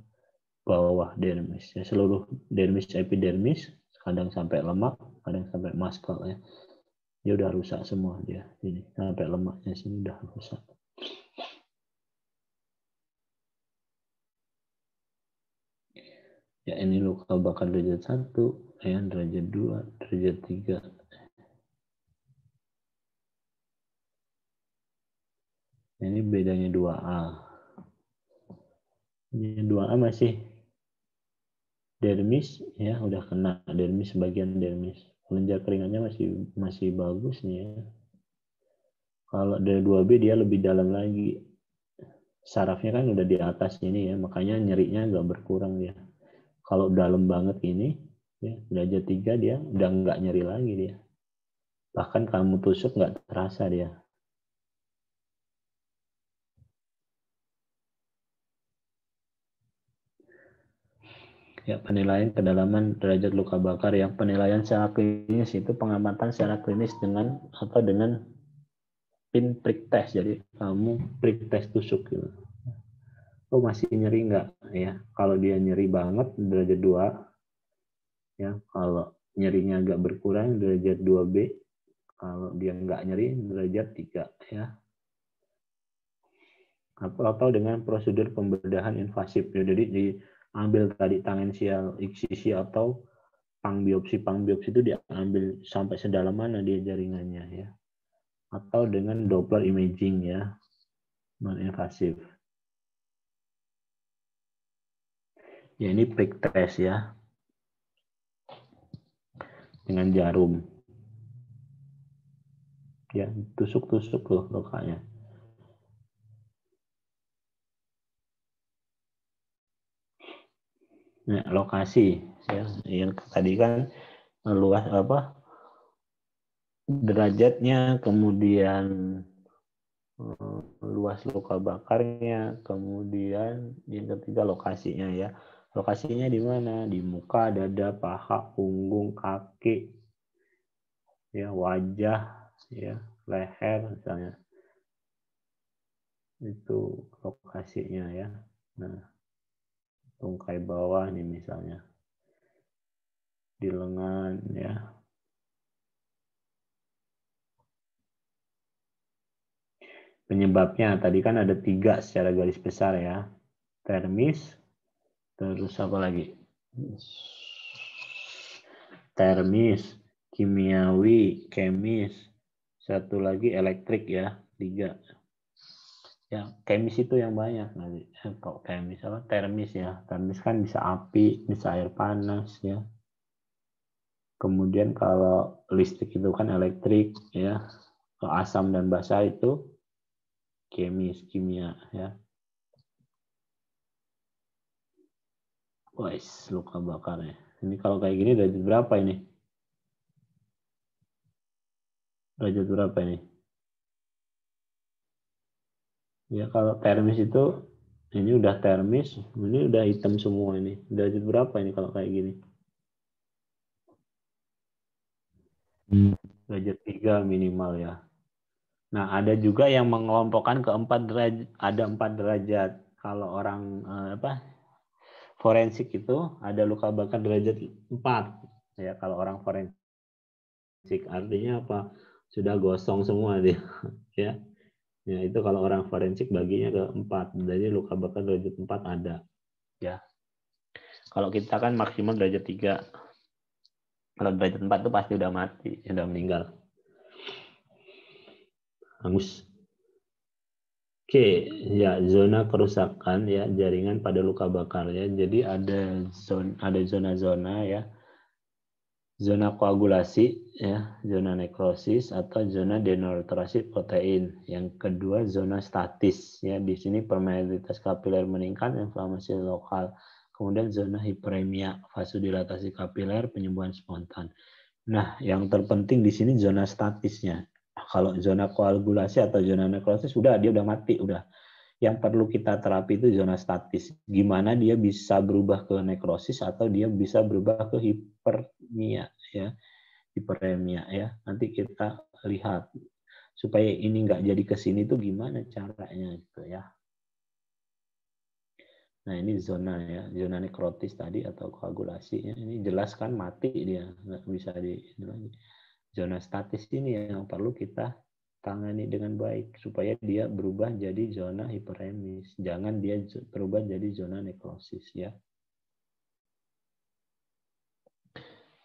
bawah dermis ya. Seluruh dermis epidermis, kadang sampai lemak, kadang sampai maskel ya. Dia udah rusak semua dia. Ini sampai lemaknya sini udah rusak. Ya, ini luka bakar derajat 1, ya, derajat 2, derajat 3. Ini bedanya 2A. Ini 2A masih dermis, ya, udah kena dermis, bagian dermis. Kelenjar keringatnya masih bagus nih ya. Kalau dari 2B dia lebih dalam lagi. Sarafnya kan udah di atas ini ya, makanya nyerinya agak berkurang dia. Kalau dalam banget ini, ya, derajat 3 dia udah nggak nyeri lagi dia. Bahkan kamu tusuk nggak terasa dia. Ya, penilaian kedalaman derajat luka bakar. Yang penilaian secara klinis itu pengamatan secara klinis dengan pin prick test. Jadi kamu prick test tusuk gitu. Oh, masih nyeri nggak ya? Kalau dia nyeri banget derajat 2, ya. Kalau nyerinya agak berkurang derajat 2B. Kalau dia nggak nyeri derajat 3 ya. Atau dengan prosedur pembedahan invasif. Ya, jadi diambil tadi tangensial eksisi atau pangbiopsi itu diambil sampai sedalam mana dia jaringannya ya. Atau dengan Doppler imaging ya, non invasif. Ya, ini prick test ya, dengan jarum. Ya, tusuk-tusuk loh lukanya. Nah, lokasi ya, yang tadi kan luas derajatnya, kemudian luas luka bakarnya, kemudian yang ketiga lokasinya ya. Lokasinya di mana? Di muka, dada, paha, punggung, kaki, ya, wajah, ya, leher misalnya. Itu lokasinya ya. Nah, tungkai bawah nih misalnya. Di lengan ya. Penyebabnya tadi kan ada 3 secara garis besar ya. Termis, terus apa lagi? Termis, kimiawi, kemis, satu lagi elektrik ya, 3. Ya, kemis itu yang banyak nanti. Kok kemis apa? Termis ya. Termis kan bisa api, bisa air panas ya. Kemudian kalau listrik itu kan elektrik ya. Kalau asam dan basa itu kemis, kimia ya. Wais, luka bakarnya. Ini kalau kayak gini derajat berapa ini? Derajat berapa ini? Ya, kalau termis itu ini udah termis, ini udah hitam semua ini. Derajat berapa ini kalau kayak gini? Derajat 3 minimal ya. Nah, ada juga yang mengelompokkan ke 4 derajat, ada 4 derajat. Kalau orang forensik itu ada luka bakar derajat 4. Ya, kalau orang forensik artinya apa? Sudah gosong semua dia, ya. Ya, itu kalau orang forensik baginya ke 4. Jadi luka bakar derajat 4 ada, ya. Kalau kita kan maksimal derajat 3. Kalau derajat 4 itu pasti udah mati, udah meninggal. Hangus. Oke, ya, zona kerusakan ya jaringan pada luka bakar ya. Jadi ada zona-zona ya. Zona koagulasi ya, zona nekrosis atau zona denaturasi protein. Yang kedua zona statis ya. Di sini permeabilitas kapiler meningkat, inflamasi lokal. Kemudian zona hiperemia, vasodilatasi kapiler, penyembuhan spontan. Nah, yang terpenting di sini zona statisnya. Kalau zona koagulasi atau zona nekrosis dia udah mati, udah. Yang perlu kita terapi itu zona statis. Gimana dia bisa berubah ke nekrosis atau dia bisa berubah ke hiperemia ya. Hiperemia ya. Nanti kita lihat supaya ini nggak jadi ke sini tuh gimana caranya gitu ya. Nah, ini zona ya, zona nekrotis tadi atau koagulasi ya. Ini jelas kan mati dia, nggak bisa di lagi. Zona statis ini yang perlu kita tangani dengan baik supaya dia berubah jadi zona hiperemis. Jangan dia berubah jadi zona nekrosis ya.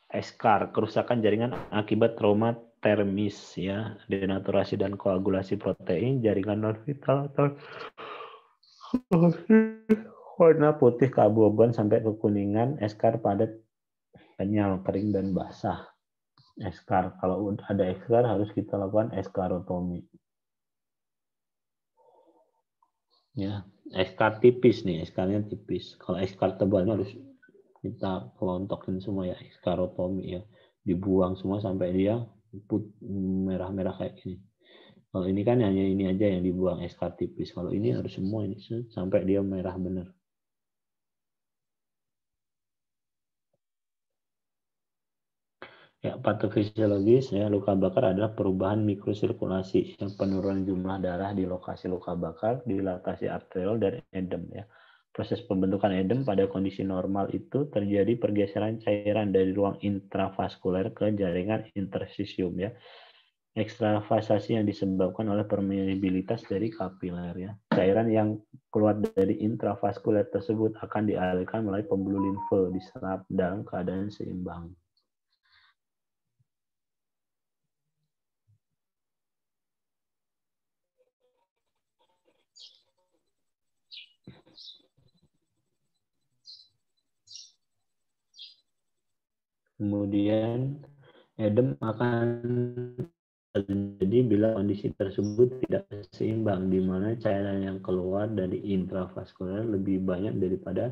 eschar, kerusakan jaringan akibat trauma termis, ya, denaturasi dan koagulasi protein jaringan non vital atau warna putih keabu-abuan sampai kekuningan, eschar padat, kenyal, kering dan basah. Eschar, kalau ada eschar harus kita lakukan eskarotomi. Ya, eschar tipis nih, eskarnya tipis. Kalau eschar tebalnya harus kita kelontokin semua ya, eskarotomi ya, dibuang semua sampai dia merah-merah kayak gini. Kalau ini kan hanya ini aja yang dibuang, eschar tipis. Kalau ini harus semua ini sampai dia merah benar. Ya, patofisiologis ya, luka bakar adalah perubahan mikrosirkulasi, yang penurunan jumlah darah di lokasi luka bakar, dilatasi arteriol dan edem ya. Proses pembentukan edem pada kondisi normal itu terjadi pergeseran cairan dari ruang intravaskuler ke jaringan interstisium ya. Ekstravasasi yang disebabkan oleh permeabilitas dari kapiler ya. Cairan yang keluar dari intravaskuler tersebut akan dialirkan melalui pembuluh limfe diserap dalam keadaan seimbang. Kemudian edem akan terjadi bila kondisi tersebut tidak seimbang, di mana cairan yang keluar dari intravaskuler lebih banyak daripada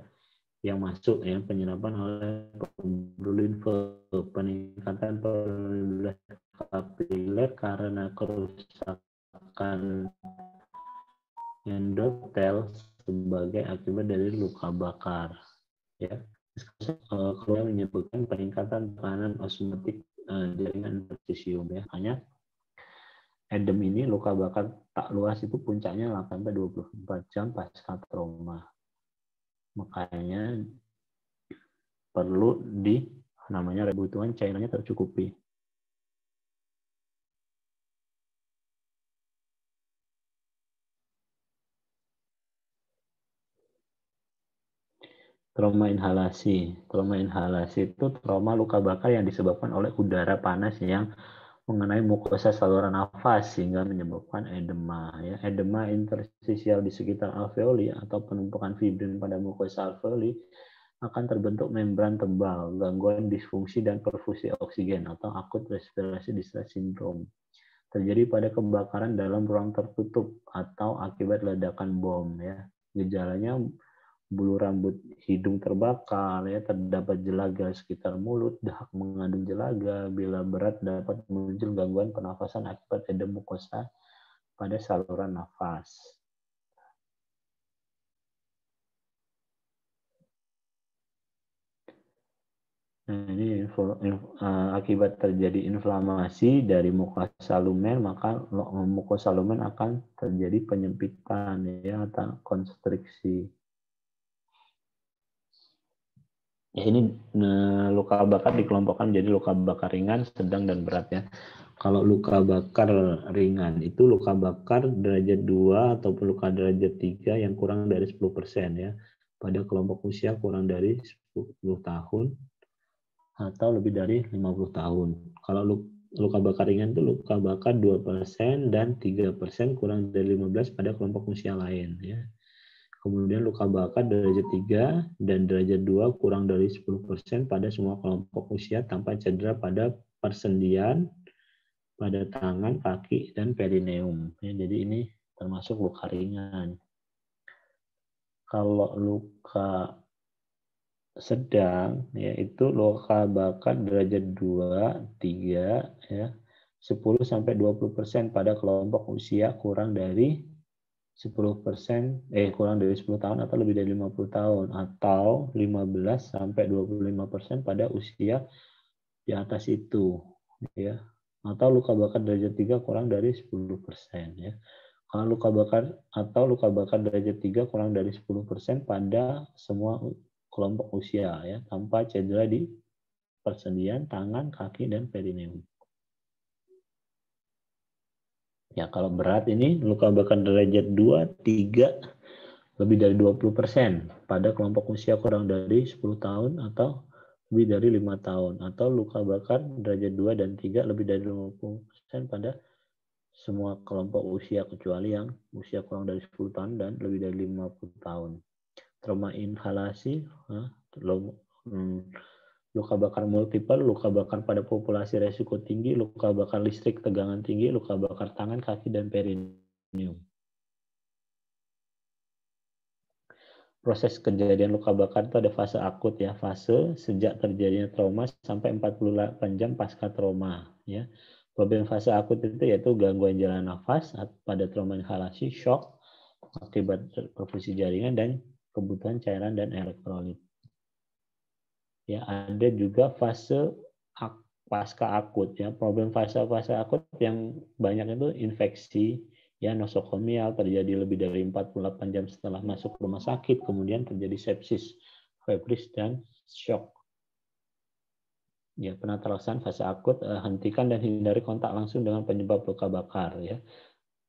yang masuk ya, penyerapan oleh pembuluh limfe, peningkatan permeabilitas kapiler karena kerusakan endotel sebagai akibat dari luka bakar ya. Keluar menyebabkan peningkatan tekanan osmotik jaringan interstisium ya. Hanya edem ini, luka bakar tak luas itu puncaknya 8-24 jam pasca trauma. Makanya perlu namanya kebutuhan cairannya tercukupi. Trauma inhalasi. Trauma inhalasi itu trauma luka bakar yang disebabkan oleh udara panas yang mengenai mukosa saluran nafas sehingga menyebabkan edema. Ya. Edema interstisial di sekitar alveoli atau penumpukan fibrin pada mukosa alveoli akan terbentuk membran tebal, gangguan disfungsi dan perfusi oksigen atau akut respirasi distress syndrome. Terjadi pada kebakaran dalam ruang tertutup atau akibat ledakan bom. Ya. Gejalanya bulu rambut hidung terbakar, ya, terdapat jelaga sekitar mulut, dahak mengandung jelaga, bila berat dapat muncul gangguan pernafasan akibat edem mukosa pada saluran nafas. Nah, ini akibat terjadi inflamasi dari mukosa lumen, maka mukosa lumen akan terjadi penyempitan ya, atau konstriksi. Ya, ini luka bakar dikelompokkan menjadi luka bakar ringan, sedang, dan berat ya. Kalau luka bakar ringan itu luka bakar derajat 2 ataupun luka derajat 3 yang kurang dari 10% ya. Pada kelompok usia kurang dari 10 tahun atau lebih dari 50 tahun. Kalau luka bakar ringan itu luka bakar 2% dan 3% kurang dari 15 pada kelompok usia lain ya. Kemudian luka bakar derajat 3 dan derajat 2 kurang dari 10% pada semua kelompok usia tanpa cedera pada persendian, pada tangan, kaki, dan perineum. Ya, jadi ini termasuk luka ringan. Kalau luka sedang, yaitu luka bakar derajat 2, 3, ya, 10-20% pada kelompok usia kurang dari 10% kurang dari 10 tahun atau lebih dari 50 tahun, atau 15-25% pada usia di atas itu ya, atau luka bakar derajat 3 kurang dari 10% ya. Kalau luka bakar derajat 3 kurang dari 10% pada semua kelompok usia ya, tanpa cedera di persendian, tangan, kaki, dan perineum. Ya, kalau berat ini luka bakar derajat 2, 3, lebih dari 20% pada kelompok usia kurang dari 10 tahun atau lebih dari 5 tahun, atau luka bakar derajat 2 dan 3 lebih dari 50% pada semua kelompok usia kecuali yang usia kurang dari 10 tahun dan lebih dari 50 tahun. Trauma inhalasi, luka bakar multiple, luka bakar pada populasi resiko tinggi, luka bakar listrik tegangan tinggi, luka bakar tangan, kaki, dan perineum. Proses kejadian luka bakar itu ada fase akut ya, fase sejak terjadinya trauma sampai 48 jam pasca trauma ya. Problem fase akut itu yaitu gangguan jalan nafas pada trauma inhalasi, shock akibat perfusi jaringan, dan kebutuhan cairan dan elektrolit. Ya, ada juga fase pasca akut ya. Problem fase akut yang banyak itu infeksi ya, nosokomial terjadi lebih dari 48 jam setelah masuk rumah sakit, kemudian terjadi sepsis, febris, dan shock. Ya, penata laksanaan fase akut, hentikan dan hindari kontak langsung dengan penyebab luka bakar ya.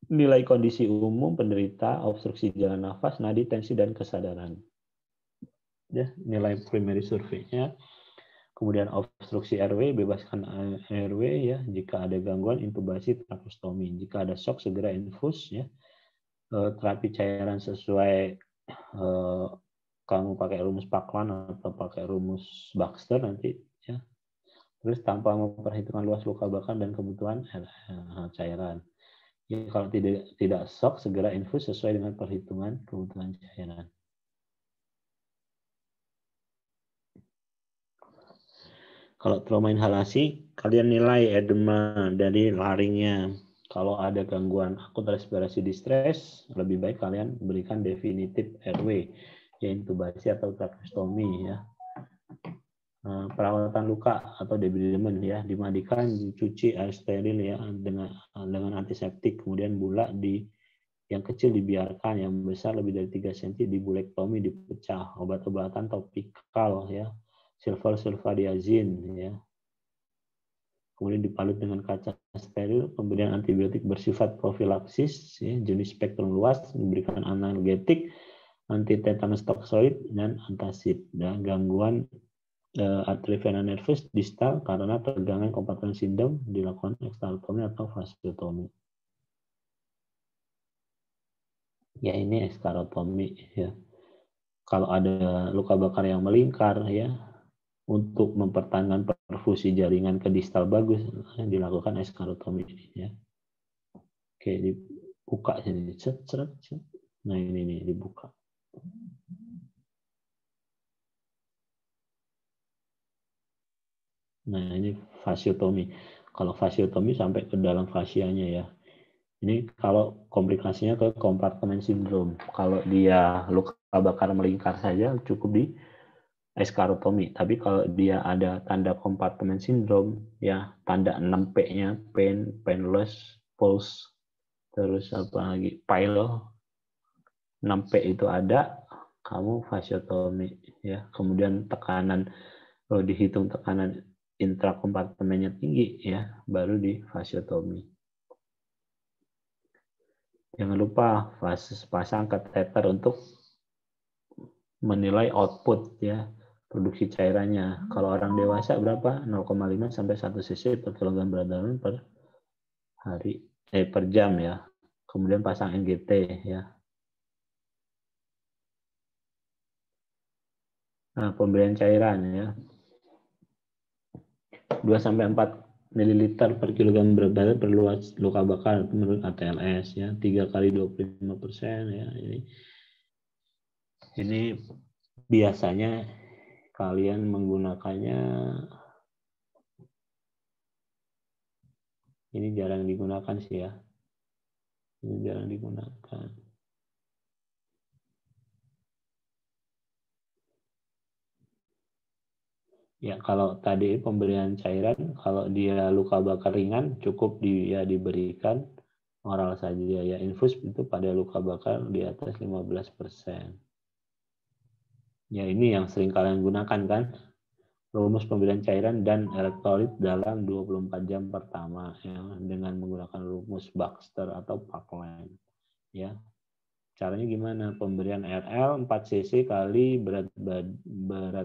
Nilai kondisi umum penderita obstruksi jalan nafas, nadi, tensi, dan kesadaran. Ya, nilai primary survey-nya. Kemudian obstruksi airway, bebaskan airway ya. Jika ada gangguan, intubasi, tracheostomy. Jika ada shock, segera infus ya. Terapi cairan sesuai kamu pakai rumus Paklan atau pakai rumus Baxter nanti ya. Terus tanpa memperhitungkan luas luka bakar dan kebutuhan cairan. Ya, kalau tidak shock, segera infus sesuai dengan perhitungan kebutuhan cairan. Kalau trauma inhalasi, kalian nilai edema dari laringnya. Kalau ada gangguan akut respirasi distress, lebih baik kalian berikan definitif airway, ya intubasi atau tracheostomy ya. Perawatan luka atau debridement ya, dimandikan, dicuci air steril ya dengan antiseptik, kemudian bulak yang kecil dibiarkan, yang besar lebih dari 3 cm dibulektomi, dipecah. Obat-obatan topikal ya, sulfadiazin ya. Kemudian dibalut dengan kaca steril, pemberian antibiotik bersifat profilaksis ya, jenis spektrum luas, memberikan analgetik, anti-tetanus toksoid, dan antacid. Dan gangguan arteria nervus distal karena tegangan kompartemen sindrom dilakukan ekstarotomi atau vasektomi. Ya, ini ekstarotomi ya. Kalau ada luka bakar yang melingkar ya, untuk mempertahankan perfusi jaringan ke distal bagus, dilakukan ekstarotomi ya. Oke, dibuka sini. Nah, ini nih dibuka. Nah, ini fasiotomi. Kalau fasiotomi sampai ke dalam fasianya ya. Ini kalau komplikasinya ke kompartemen sindrom. Kalau dia luka bakar melingkar saja cukup di eskarotomi. Tapi kalau dia ada tanda kompartemen sindrom, ya tanda 6P-nya, pain, painless, pulse, terus apa lagi, pile, 6P itu ada, kamu fasiotomi ya. Kemudian tekanan, kalau dihitung tekanan intrakompartemennya tinggi ya, baru di fasiotomi. Jangan lupa pasang kateter untuk menilai output ya, produksi cairannya. Kalau orang dewasa berapa? 0,5 sampai 1 cc per kilogram berat badan per hari per jam ya. Kemudian pasang NGT ya. Nah, pemberian cairan ya. 2 sampai 4 ml per kilogram berat badan per luka bakar menurut ATLS ya. 3 kali 25% ya. Ini biasanya kalian menggunakannya, ini jarang digunakan sih ya. Ini jarang digunakan. Ya, kalau tadi pemberian cairan, kalau dia luka bakar ringan, cukup diberikan oral saja ya. Infus itu pada luka bakar di atas 15%. Ya, ini yang sering kalian gunakan kan? Rumus pemberian cairan dan elektrolit dalam 24 jam pertama ya, dengan menggunakan rumus Baxter atau Paklan. Ya. Caranya gimana? Pemberian RL 4 cc kali berat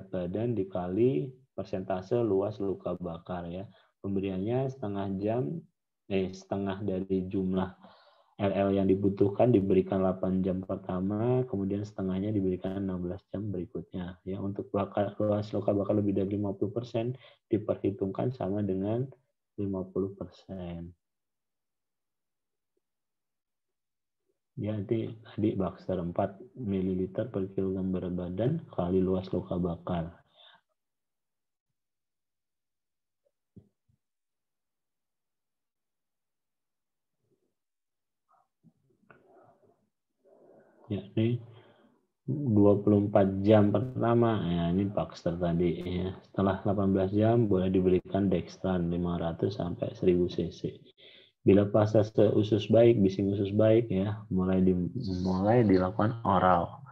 badan dikali persentase luas luka bakar ya. Pemberiannya setengah dari jumlah LL yang dibutuhkan diberikan 8 jam pertama, kemudian setengahnya diberikan 16 jam berikutnya. Ya, untuk luas luka bakar lebih dari 50% diperhitungkan sama dengan 50%. Ya, tadi Baxter 4 ml per kilogram berat badan kali luas luka bakar. Ya, ini 24 jam pertama. Ya, ini Baxter tadi ya. Setelah 18 jam boleh diberikan Dextran 500 sampai 1000 cc. Bila fase usus baik, bising usus baik ya, mulai dilakukan oral.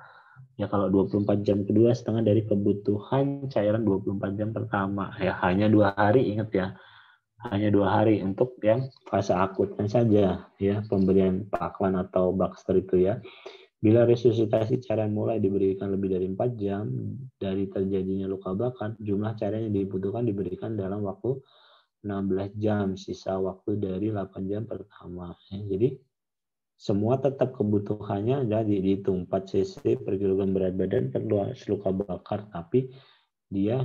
Ya, kalau 24 jam kedua setengah dari kebutuhan cairan 24 jam pertama. Ya, hanya 2 hari, ingat ya. Hanya 2 hari untuk yang fase akutnya saja ya, pemberian Paklan atau Baxter itu ya. Bila resusitasi cairan mulai diberikan lebih dari 4 jam dari terjadinya luka bakar, jumlah cairan yang dibutuhkan diberikan dalam waktu 16 jam, sisa waktu dari 8 jam pertama. Jadi semua tetap kebutuhannya jadi dihitung 4 cc per kilogram berat badan per luka bakar, tapi dia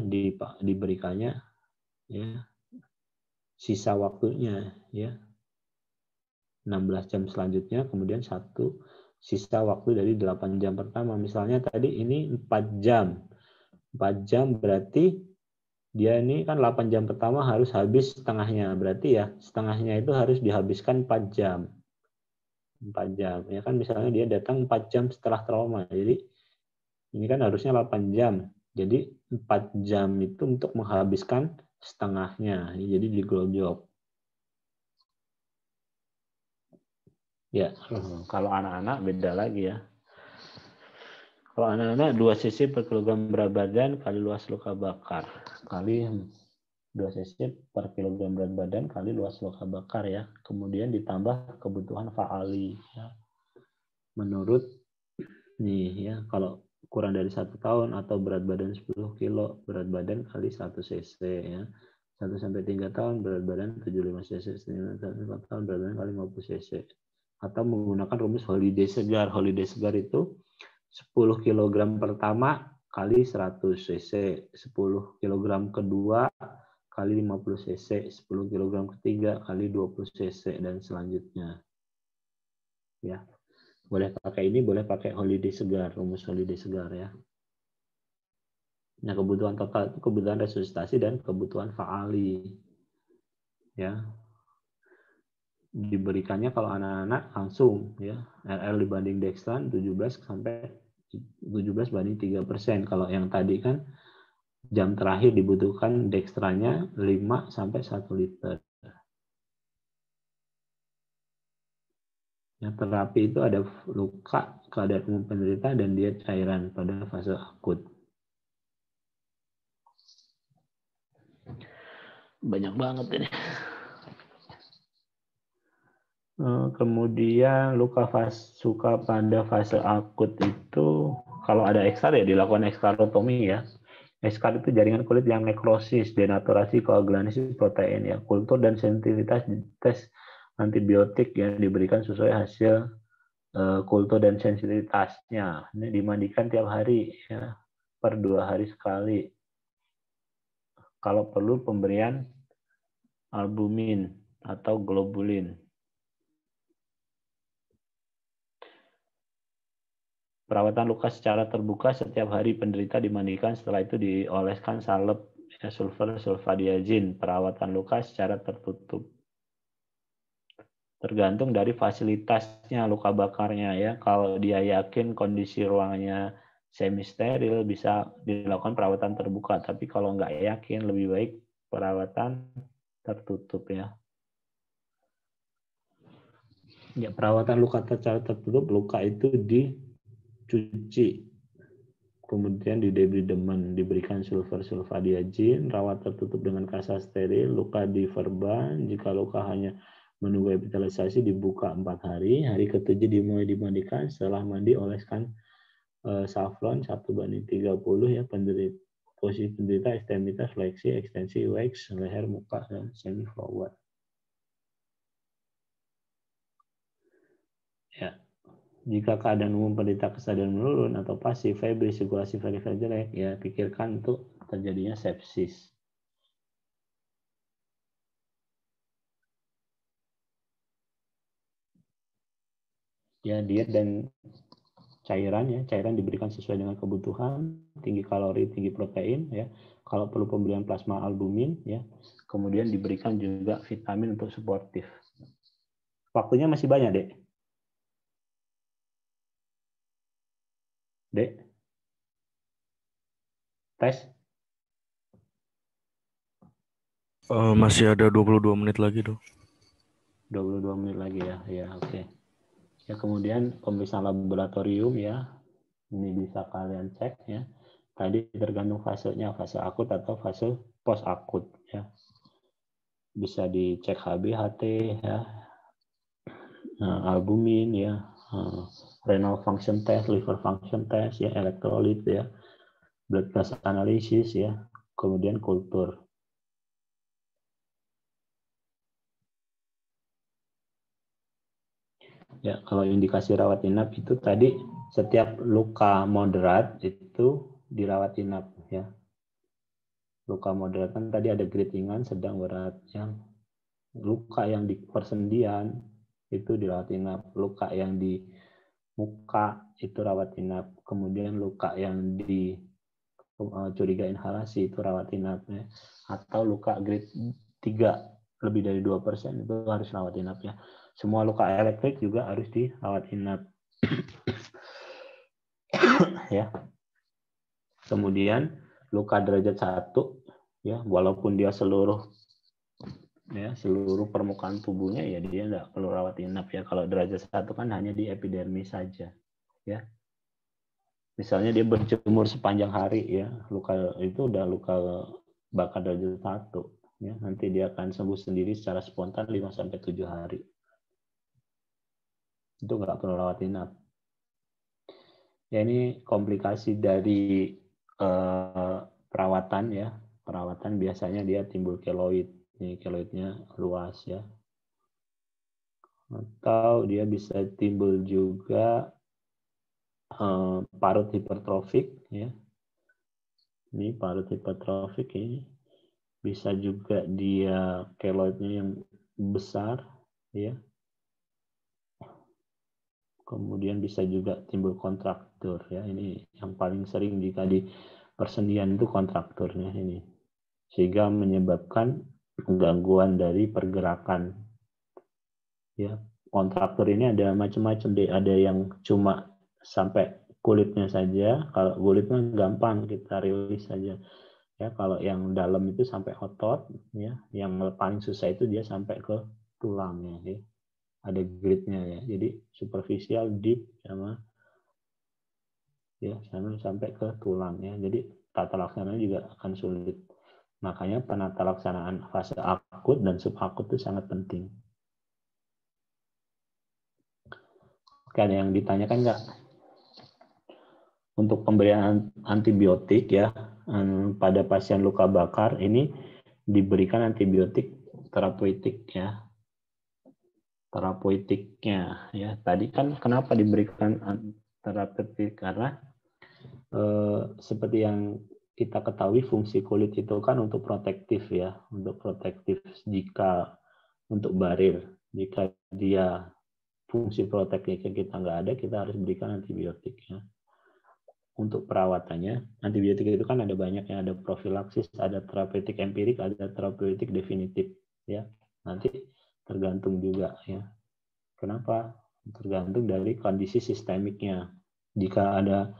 diberikannya ya sisa waktunya ya 16 jam selanjutnya, kemudian sisa waktu dari 8 jam pertama. Misalnya tadi ini 4 jam. 4 jam berarti dia ini kan 8 jam pertama harus habis setengahnya. Berarti ya setengahnya itu harus dihabiskan 4 jam. 4 jam. Ya kan misalnya dia datang 4 jam setelah trauma. Jadi ini kan harusnya 8 jam. Jadi 4 jam itu untuk menghabiskan setengahnya. Jadi digelojok. Ya, kalau anak-anak beda lagi ya. Kalau anak-anak 2 cc per kilogram berat badan kali luas luka bakar kali 2 cc per kilogram berat badan kali luas luka bakar ya. Kemudian ditambah kebutuhan Faali ya. Menurut nih ya, kalau kurang dari 1 tahun atau berat badan 10 kilo, berat badan kali 1 cc ya. 1 sampai 3 tahun berat badan 75 cc, 4 tahun berat badan kali 50 cc. Atau menggunakan rumus Holiday Segar. Holiday Segar itu 10 kg pertama kali 100 cc, 10 kg kedua kali 50 cc, 10 kg ketiga kali 20 cc, dan selanjutnya. Ya, boleh pakai ini, boleh pakai Holiday Segar, rumus Holiday Segar ya. Nah, kebutuhan total itu kebutuhan resusitasi dan kebutuhan Faali. Ya, diberikannya kalau anak-anak langsung ya, RL dibanding Dextran 17 banding 3%. Kalau yang tadi kan jam terakhir dibutuhkan Dextranya 5 sampai 1 liter. Yang terapi itu ada luka, keadaan umum penderita, dan diet cairan pada fase akut. Banyak banget ini. Kemudian luka pada fase akut itu kalau ada ekskar ya dilakukan ekskarotomi ya. Ekskar itu jaringan kulit yang nekrosis, denaturasi, koagulasi protein ya. Kultur dan sensitivitas tes antibiotik yang diberikan sesuai hasil kultur dan sensitivitasnya. Ini dimandikan tiap hari ya, per 2 hari sekali. Kalau perlu pemberian albumin atau globulin. Perawatan luka secara terbuka, setiap hari penderita dimandikan, setelah itu dioleskan salep sulfur sulfadiazin. Perawatan luka secara tertutup. Tergantung dari fasilitasnya luka bakarnya ya. Kalau dia yakin kondisi ruangannya semi steril bisa dilakukan perawatan terbuka, tapi kalau nggak yakin lebih baik perawatan tertutup ya. Ya, perawatan luka secara tertutup, luka itu dicuci, kemudian didebridemen, diberikan sulfur sulfadiazin, rawat tertutup dengan kasa steril, luka diverban. Jika luka hanya menunggu epitelisasi dibuka 4 hari. Hari ke-7 dimulai dimandikan. Setelah mandi oleskan saffron 1:30 ya. posisi penderita, ekstremitas, fleksi, ekstensi, wax, leher, muka, dan semi forward. Ya. Jika keadaan umum penderita kesadaran menurun atau pasif, febri, sirkulasi periferi jelek, ya pikirkan untuk terjadinya sepsis. Ya, diet dan cairan diberikan sesuai dengan kebutuhan, tinggi kalori, tinggi protein, ya. Kalau perlu pemberian plasma albumin, ya. Kemudian diberikan juga vitamin untuk suportif. Waktunya masih banyak, Dek. Dek. Tes. Masih ada 22 menit lagi, Dok. 22 menit lagi ya. Ya, oke. Ya, kemudian pemeriksaan laboratorium, ya. Ini bisa kalian cek, ya. Tadi tergantung fasenya, fase akut atau fase post akut, ya. Bisa dicek HB, HT, ya. Albumin, ya. Renal function test, liver function test, ya, elektrolit, ya. Blood gas analysis, ya. Kemudian kultur. Ya, kalau indikasi rawat inap itu tadi setiap luka moderat itu dirawat inap, ya. Luka moderat kan tadi ada grade ringan, sedang, berat. Yang luka yang di persendian itu dirawat inap. Luka yang di muka itu rawat inap. Kemudian luka yang di curiga inhalasi itu rawat inap, ya. Atau luka grade 3 lebih dari 2% itu harus rawat inap, ya. Semua luka elektrik juga harus dirawat inap. Ya. Kemudian luka derajat 1, ya, walaupun dia seluruh permukaan tubuhnya, ya dia enggak perlu rawat inap, ya. Kalau derajat 1 kan hanya di epidermis saja, ya. Misalnya dia berjemur sepanjang hari, ya, luka itu udah luka bakar derajat 1, ya. Nanti dia akan sembuh sendiri secara spontan 5-7 hari. Itu nggak perlu rawat inap. Ya, ini komplikasi dari perawatan, ya. Perawatan biasanya dia timbul keloid. Ini keloidnya luas, ya. Atau dia bisa timbul juga parut hipertrofik, ya. Ini parut hipertrofik ini bisa juga dia keloidnya yang besar, ya. Kemudian bisa juga timbul kontraktur, ya. Ini yang paling sering jika di persendian itu kontrakturnya ini, sehingga menyebabkan gangguan dari pergerakan, ya. Kontraktur ini ada macam-macam, ada yang cuma sampai kulitnya saja. Kalau kulitnya gampang kita rilis saja, ya. Kalau yang dalam itu sampai otot, ya. Yang paling susah itu dia sampai ke tulangnya, ya. Ada grade-nya, ya. Jadi superficial, deep, sama, ya, sampai ke tulang, ya. Jadi tata laksananya juga akan sulit. Makanya penata laksanaan fase akut dan subakut itu sangat penting. Oke, ada yang ditanyakan nggak? Untuk pemberian antibiotik, ya, pada pasien luka bakar ini diberikan antibiotik terapeutik, ya. Terapeutiknya, ya. Tadi kan kenapa diberikan terapeutik? Karena seperti yang kita ketahui fungsi kulit itu kan untuk protektif, ya, untuk protektif. Jika untuk barir, jika dia fungsi protektifnya kita nggak ada, kita harus berikan antibiotik, ya. Untuk perawatannya, antibiotik itu kan ada banyak, ya. Ada profilaksis, ada terapeutik empirik, ada terapeutik definitif, ya. Nanti tergantung juga, ya. Kenapa? Tergantung dari kondisi sistemiknya. Jika ada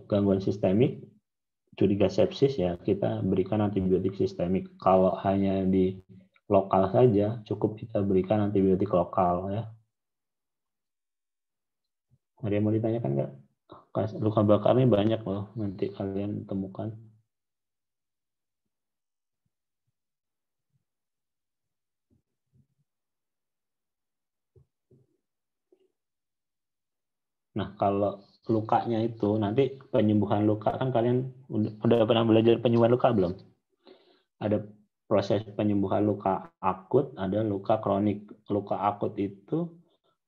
gangguan sistemik, curiga sepsis, ya, kita berikan antibiotik sistemik. Kalau hanya di lokal saja, cukup kita berikan antibiotik lokal, ya. Ada yang mau ditanyakan nggak? Luka bakarnya banyak loh, nanti kalian temukan. Nah, kalau lukanya itu, nanti penyembuhan luka kan kalian udah pernah belajar penyembuhan luka belum? Ada proses penyembuhan luka akut, ada luka kronik. Luka akut itu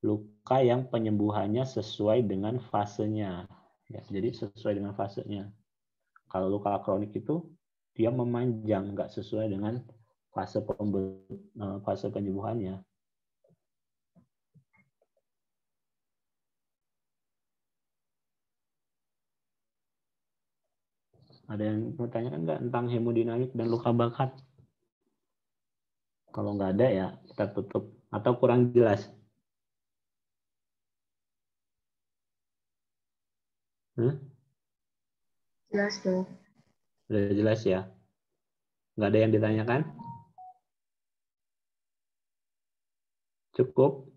luka yang penyembuhannya sesuai dengan fasenya. Ya, jadi sesuai dengan fasenya. Kalau luka kronik itu dia memanjang, nggak sesuai dengan fase penyembuhannya. Ada yang mau tanyakan nggak tentang hemodinamik dan luka bakar? Kalau nggak ada ya kita tutup. Atau kurang jelas? Jelas dong. Sudah jelas ya? Nggak ada yang ditanyakan? Cukup?